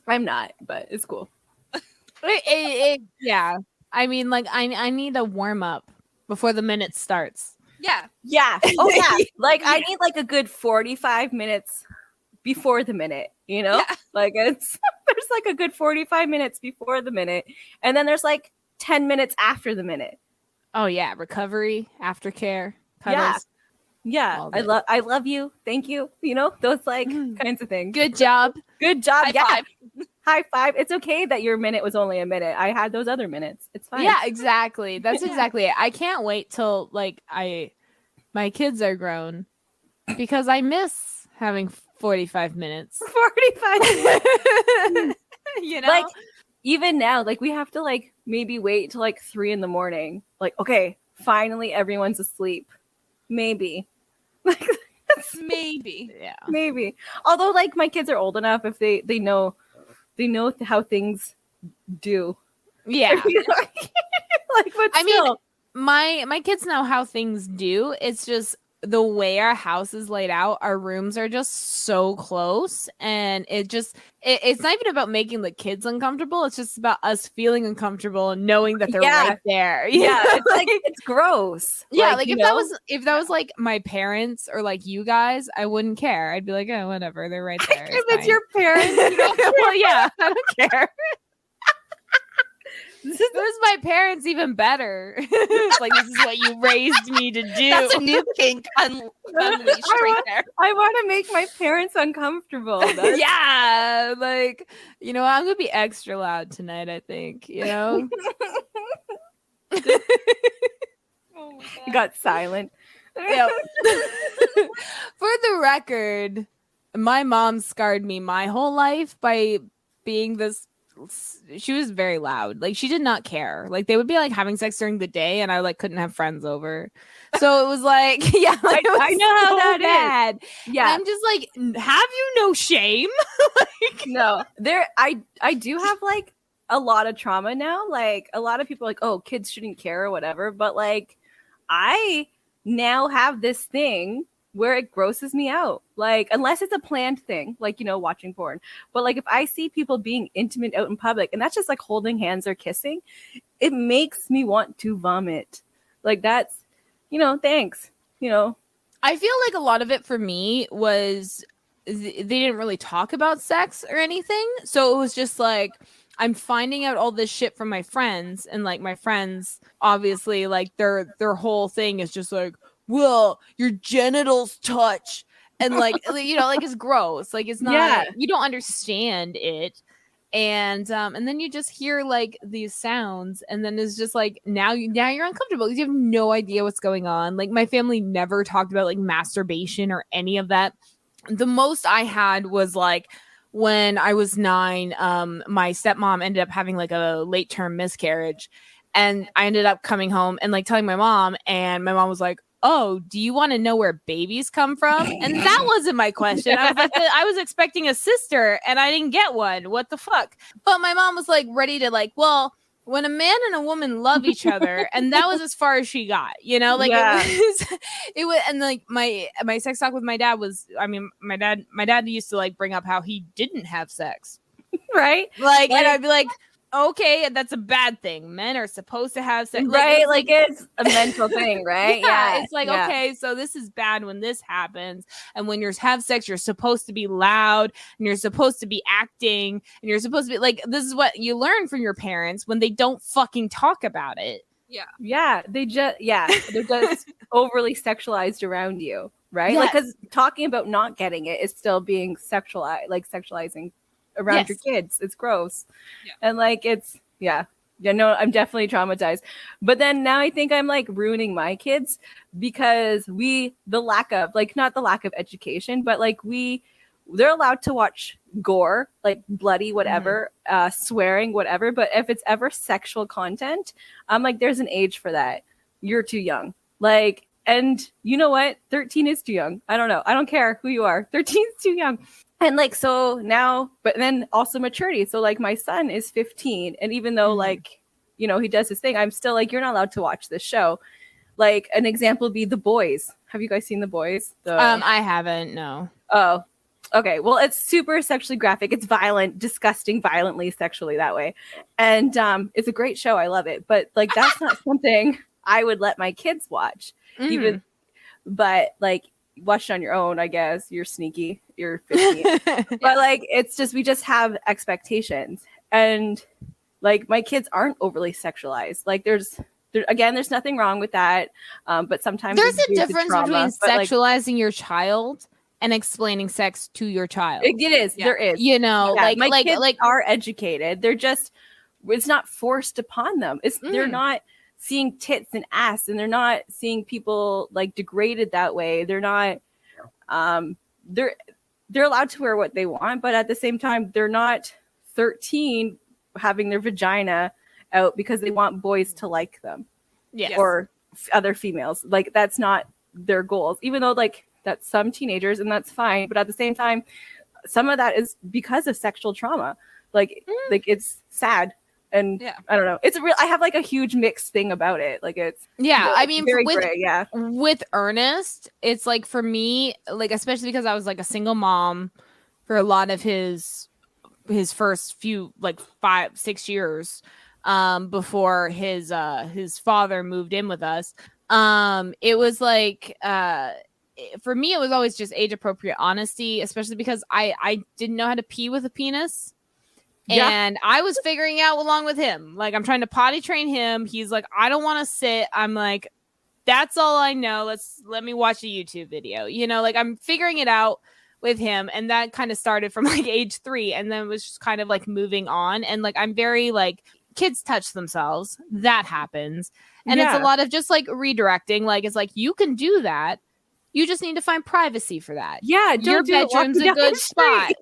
I'm not, but it's cool. Yeah. I mean, like, I need a warm up before the minute starts. Yeah. Yeah. Oh, yeah. Like, I need like a good 45 minutes before the minute, you know? Yeah. Like, there's like a good 45 minutes before the minute. And then there's like 10 minutes after the minute. Oh, yeah. Recovery, aftercare, cuddles. Yeah. I love you. Thank you. You know, those like kinds of things. Good job. Good job. High five. five. High five. It's okay that your minute was only a minute. I had those other minutes. It's fine. Yeah, exactly. That's exactly it. I can't wait till like my kids are grown, because I miss having 45 minutes. 45 minutes. You know? Like, even now, like, we have to like maybe wait till like 3 a.m. Like, okay, finally everyone's asleep. Maybe. Like, Maybe. Yeah. Maybe. Although, like, my kids are old enough, if they know how things do. Yeah. Like, but I still. mean, my kids know how things do. It's just the way our house is laid out, our rooms are just so close, and it's not even about making the kids uncomfortable. It's just about us feeling uncomfortable and knowing that they're right there. Yeah, it's like, it's gross. Yeah, like if that was like my parents or like you guys, I wouldn't care. I'd be like, oh, whatever, they're right there. If it's your parents, you don't well, yeah, I don't care. This was my parents, even better. It's like, this is what you raised me to do. That's a new kink unleashed right there. I want to make my parents uncomfortable. Yeah, like, you know, I'm gonna be extra loud tonight, I think, you know. Oh, you got silent. Yep. For the record, my mom scarred me my whole life by being this very loud. Like she did not care. Like they would be like having sex during the day and I like couldn't have friends over. So it was like, yeah, like, I know how that bad. is. Yeah. And I'm just like, have you no shame? Like, no, I do have like a lot of trauma now. Like a lot of people are like, oh, kids shouldn't care or whatever. But like I now have this thing where it grosses me out. Like unless it's a planned thing, like, you know, watching porn. But like if I see people being intimate out in public and that's just like holding hands or kissing, it makes me want to vomit. Like that's, you know, thanks. You know, I feel like a lot of it for me was they didn't really talk about sex or anything. So it was just like, I'm finding out all this shit from my friends. And like my friends, obviously, like their whole thing is just like, well, your genitals touch. And like, you know, like it's gross. Like it's not, you don't understand it. And then you just hear like these sounds and then it's just like now you're uncomfortable because you have no idea what's going on. Like my family never talked about like masturbation or any of that. The most I had was like when I was 9, my stepmom ended up having like a late term miscarriage and I ended up coming home and like telling my mom and my mom was like, oh, do you want to know where babies come from? And that wasn't my question. I was like, I was expecting a sister and I didn't get one. What the fuck? But my mom was like ready to like, well, when a man and a woman love each other, and that was as far as she got, you know, like it was, and like my sex talk with my dad was, I mean, my dad used to like bring up how he didn't have sex. right? Like, and I'd be like, okay, that's a bad thing. Men are supposed to have sex, right? Like it's a mental thing, right? Yeah, it's like okay, so this is bad when this happens, and when you have sex, you're supposed to be loud, and you're supposed to be acting, and you're supposed to be like, this is what you learn from your parents when they don't fucking talk about it. Yeah, they're just overly sexualized around you, right? Yes. Like because talking about not getting it is still being sexualizing around your kids. It's gross. And like it's no, I'm definitely traumatized. But then now I think I'm like ruining my kids because the lack of like, not the lack of education, but like they're allowed to watch gore, like bloody whatever, swearing whatever, but if it's ever sexual content, I'm like there's an age for that. You're too young. Like, and you know what, 13 is too young. I don't know, I don't care who you are, 13 is too young. And like, so now, but then also maturity. So like my son is 15. And even though like, you know, he does his thing, I'm still like, you're not allowed to watch this show. Like an example would be The Boys. Have you guys seen The Boys? I haven't, no. Oh, okay. Well, it's super sexually graphic. It's violent, disgusting, violently sexually that way. And it's a great show. I love it. But like, that's not something I would let my kids watch even, but like, watch it on your own, I guess. You're sneaky. You're 15. But like it's just we just have expectations. And like my kids aren't overly sexualized. Like there's nothing wrong with that. But sometimes there's a difference between like, sexualizing your child and explaining sex to your child. It is. There is. You know, like my kids are educated. They're just it's not forced upon them. They're not seeing tits and ass and they're not seeing people like degraded that way. They're not they're allowed to wear what they want, but at the same time they're not 13 having their vagina out because they want boys to like them or other females. Like that's not their goals, even though like that's some teenagers and that's fine, but at the same time some of that is because of sexual trauma. Like it's sad. And I don't know. It's I have like a huge mixed thing about it. Like it's I mean very with, gray, with Ernest, it's like for me, like especially because I was like a single mom for a lot of his first few like 5-6 years before his father moved in with us. It was like for me it was always just age appropriate honesty, especially because I didn't know how to pee with a penis. And I was figuring out along with him. Like, I'm trying to potty train him. He's like, I don't want to sit. I'm like, that's all I know. Let me watch a YouTube video. You know, like I'm figuring it out with him. And that kind of started from like age 3. And then it was just kind of like moving on. And like, I'm very like, kids touch themselves. That happens. And it's a lot of just like redirecting. Like, it's like, you can do that. You just need to find privacy for that. Yeah, your bedroom's a good spot.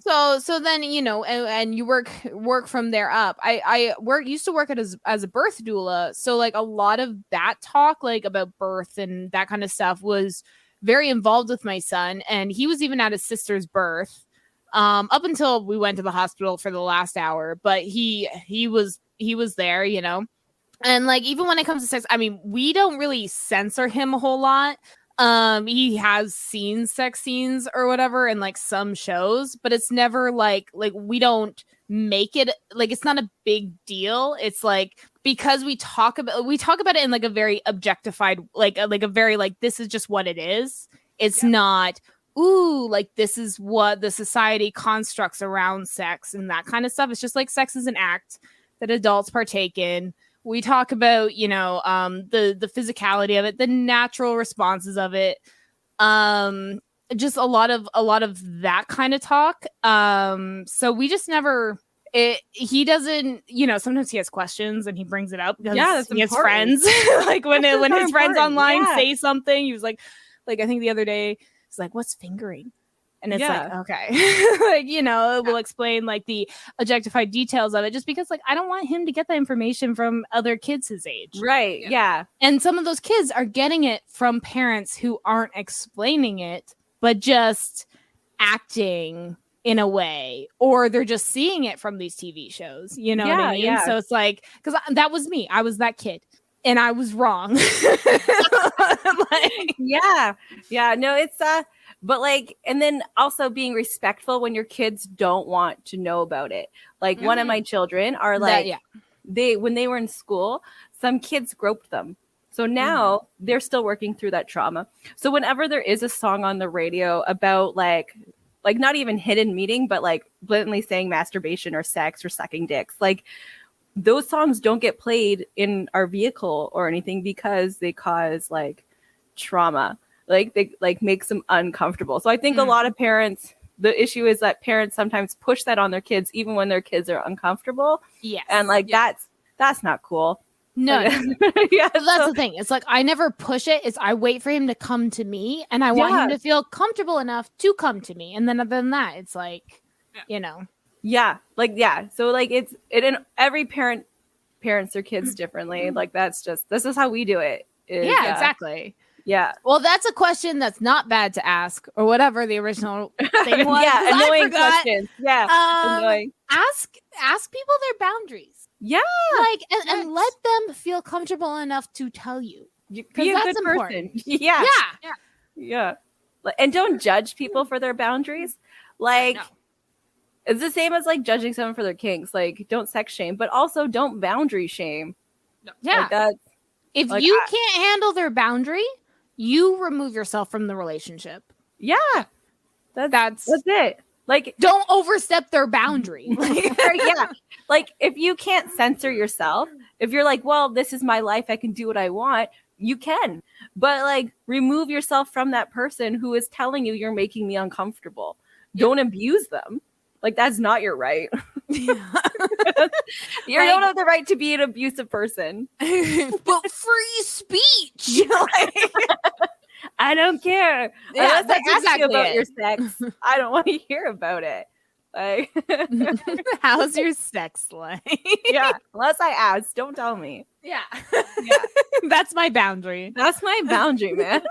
So then, you know, and you work from there up. I used to work as a birth doula, so like a lot of that talk like about birth and that kind of stuff was very involved with my son, and he was even at his sister's birth up until we went to the hospital for the last hour, but he was there, you know. And like even when it comes to sex, I mean, we don't really censor him a whole lot. He has seen sex scenes or whatever in like some shows, but it's never like we don't make it like it's not a big deal. It's like because we talk about it in like a very objectified like a very like this is just what it is. It's not ooh like this is what the society constructs around sex and that kind of stuff. It's just like sex is an act that adults partake in. We talk about, you know, the physicality of it, the natural responses of it, just a lot of that kind of talk. So we just never. He doesn't, you know. Sometimes he has questions and he brings it up because he has friends. Like when his friends online say something, he was like I think the other day, he's like, "What's fingering?" And it's like, okay, like, you know, we'll explain like the objectified details of it just because like I don't want him to get that information from other kids his age. Right. Yeah. And some of those kids are getting it from parents who aren't explaining it, but just acting in a way, or they're just seeing it from these TV shows. You know what I mean? Yeah. So it's like, because that was me. I was that kid. And I was wrong. Like, yeah. No, it's but like, and then also being respectful when your kids don't want to know about it. Like one of my children are like, when they were in school, some kids groped them. So now they're still working through that trauma. So whenever there is a song on the radio about like not even hidden meaning, but like blatantly saying masturbation or sex or sucking dicks, like those songs don't get played in our vehicle or anything because they cause like trauma. Like they like makes them uncomfortable. So I think a lot of parents, the issue is that parents sometimes push that on their kids even when their kids are uncomfortable. Yes. And like that's not cool. No. That's the thing. It's like I never push it. It's I wait for him to come to me and I want him to feel comfortable enough to come to me. And then other than that, it's like, you know. Yeah. Like, yeah. So like and every parents their kids differently. Like this is how we do it. Exactly. Yeah. Well, that's a question that's not bad to ask, or whatever the original thing was. Annoying questions. Yeah. Annoying. Ask people their boundaries. Yeah. Like and let them feel comfortable enough to tell you. Be a good person. Yeah. And don't judge people for their boundaries. Like it's the same as like judging someone for their kinks. Like don't sex shame, but also don't boundary shame. No. Yeah. Like if like, you can't handle their boundary, you remove yourself from the relationship. Yeah. That's it. Like don't overstep their boundary. Like if you can't censor yourself, if you're like, well, this is my life, I can do what I want, you can. But like remove yourself from that person who is telling you you're making me uncomfortable. Don't abuse them. Like that's not your right. You don't have the right to be an abusive person. But free speech. I don't care. Yeah, unless I ask you about your sex, I don't want to hear about it. Like, how's your sex life? Yeah, unless I ask, don't tell me. Yeah. That's my boundary. That's my boundary, man.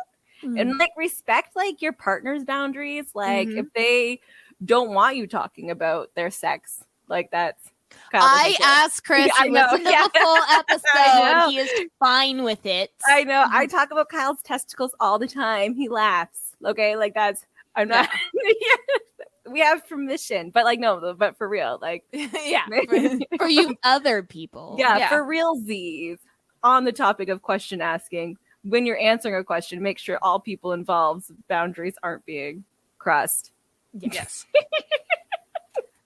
And like respect like your partner's boundaries. Like if they don't want you talking about their sex, like that's. I asked Chris to listen to the full episode. He is fine with it. I know. I talk about Kyle's testicles all the time. He laughs. Okay, like that's. I'm not. We have permission, but like no, but for real, like for you other people. Yeah, for real Z's. On the topic of question asking, when you're answering a question, make sure all people involved boundaries aren't being crossed. Yes.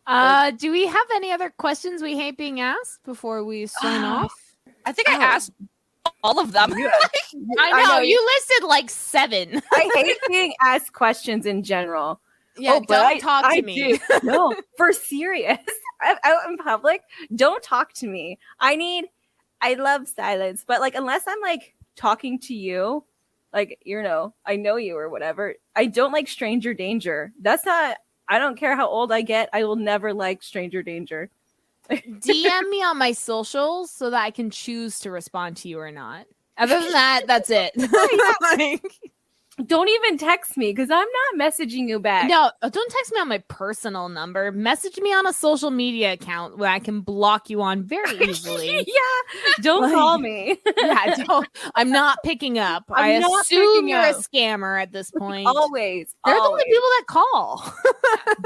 Do we have any other questions we hate being asked before we sign off? I think I asked all of them. I know you listed like 7. I hate being asked questions in general. Yeah, don't talk to me. No, for serious. I'm out in public. Don't talk to me. I love silence, but like unless I'm like talking to you, like I know you or whatever. I don't like stranger danger. That's not I don't care how old I get. I will never like stranger danger. DM me on my socials so that I can choose to respond to you or not. Other than that, that's it. Don't even text me because I'm not messaging you back. No, don't text me on my personal number. Message me on a social media account where I can block you on very easily. Yeah, don't call me. I'm not picking up. I assume you're a scammer at this point. Always. They're the only people that call.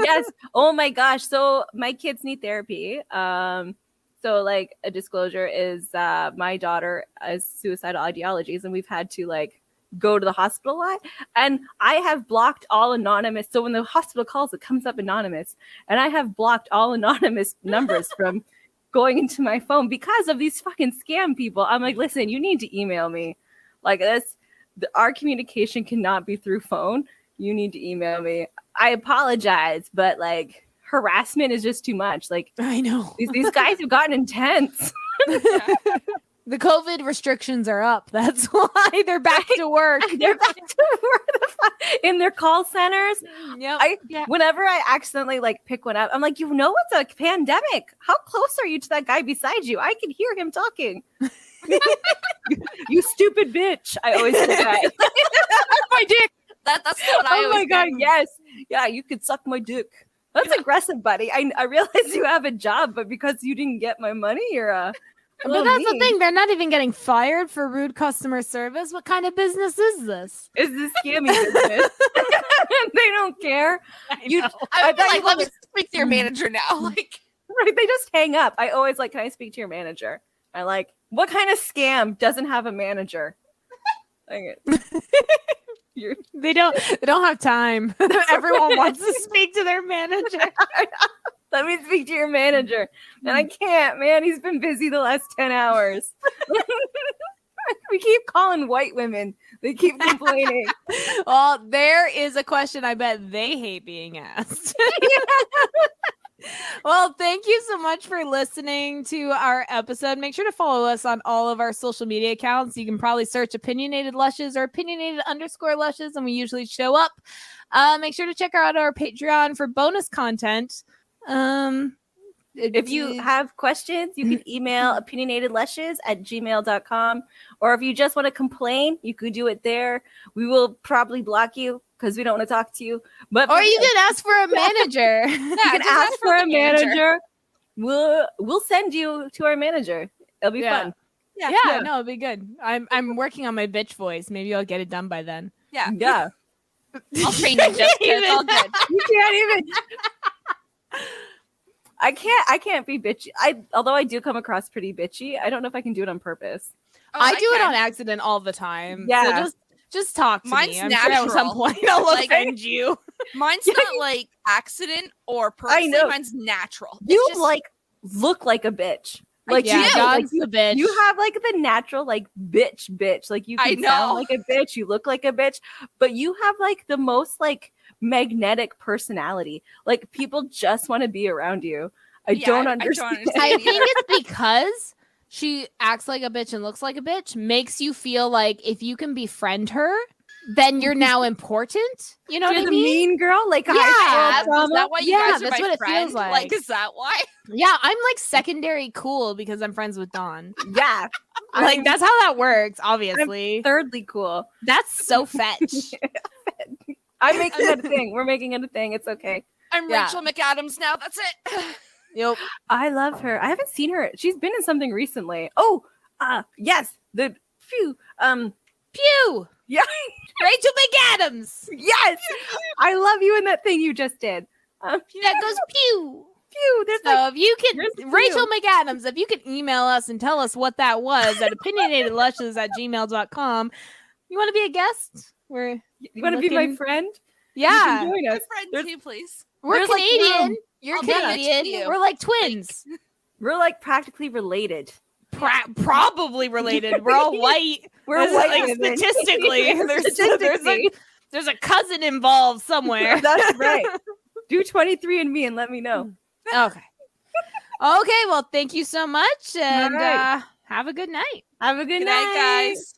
Yes. Oh my gosh. So my kids need therapy. So like a disclosure is my daughter has suicidal ideologies, and we've had to like go to the hospital a lot, and I have blocked all anonymous. So when the hospital calls, it comes up anonymous, and I have blocked all anonymous numbers from going into my phone because of these fucking scam people. I'm like, listen, you need to email me. Like this, our communication cannot be through phone. You need to email me. I apologize, but like harassment is just too much. Like I know these guys have gotten intense. The COVID restrictions are up. That's why they're back to work. They're back to work in their call centers. Yep. Whenever I accidentally like pick one up, I'm like, you know, it's a pandemic. How close are you to that guy beside you? I can hear him talking. You stupid bitch. I always say that. My dick. That's what I always Oh my God, say. yes. Yeah, you could suck my dick. That's aggressive, buddy. I realize you have a job, but because you didn't get my money, you're but that's the thing. They're not even getting fired for rude customer service. What kind of business is this? Is this scammy business? They don't care. I bet like, let me speak to your manager now. Like, right? They just hang up. I always like, can I speak to your manager? I like, what kind of scam doesn't have a manager? They don't have time. Everyone wants to speak to their manager. Let me speak to your manager. And I can't, man. He's been busy the last 10 hours. We keep calling white women. They keep complaining. Well, there is a question I bet they hate being asked. Well, thank you so much for listening to our episode. Make sure to follow us on all of our social media accounts. You can probably search Opinionated Lushes or Opinionated_Lushes, and we usually show up. Make sure to check out our Patreon for bonus content. If you have questions, you can email opinionatedlushes@gmail.com. Or if you just want to complain, you could do it there. We will probably block you because we don't want to talk to you. But or you can ask for a manager. You can ask for a manager. We'll send you to our manager. It'll be fun. Yeah, no, it'll be good. I'm working on my bitch voice. Maybe I'll get it done by then. Yeah. I'll train you, Jessica. It's all good. You can't even. I can't be bitchy. Although I do come across pretty bitchy. I don't know if I can do it on purpose. I do it on accident all the time. Yeah. So just talk to Mine's me. I'm natural. sure at some point I'll offend you. Mine's not like accident or purposely. I know. Mine's natural. You look like a bitch. Like God's the bitch. You have like the natural like bitch. Like you can sound like a bitch. You look like a bitch, but you have like the most like magnetic personality. Like people just want to be around you. I don't understand. I think it's because she acts like a bitch and looks like a bitch, makes you feel like if you can befriend her, then you're now important. You know what I mean? Mean girl, like is that why you guys are that's my what friend? It feels like. Like, is that why? Yeah, I'm like secondary cool because I'm friends with Dawn. Yeah, like that's how that works. Obviously, I'm thirdly cool. That's so fetch. I'm making it a thing. We're making it a thing. It's okay. I'm Rachel McAdams now. That's it. Yep. I love her. I haven't seen her. She's been in something recently. Oh, yes. The Pew. Yeah. Rachel McAdams. Yes. I love you in that thing you just did. That goes pew. Pew. So if you can, Rachel McAdams, if you can email us and tell us what that was at opinionatedlushes@gmail.com. You want to be a guest? You want to be my friend? Yeah. You can join us. Friend too, please. We're Canadian. You're I'll be Canadian. you. We're like twins. We're like practically related. Probably related. We're all white. We're white like, statistically. There's a cousin involved somewhere. That's right. Do 23andMe and let me know. Okay. Okay. Well, thank you so much, and have a good night. Have a good night, guys.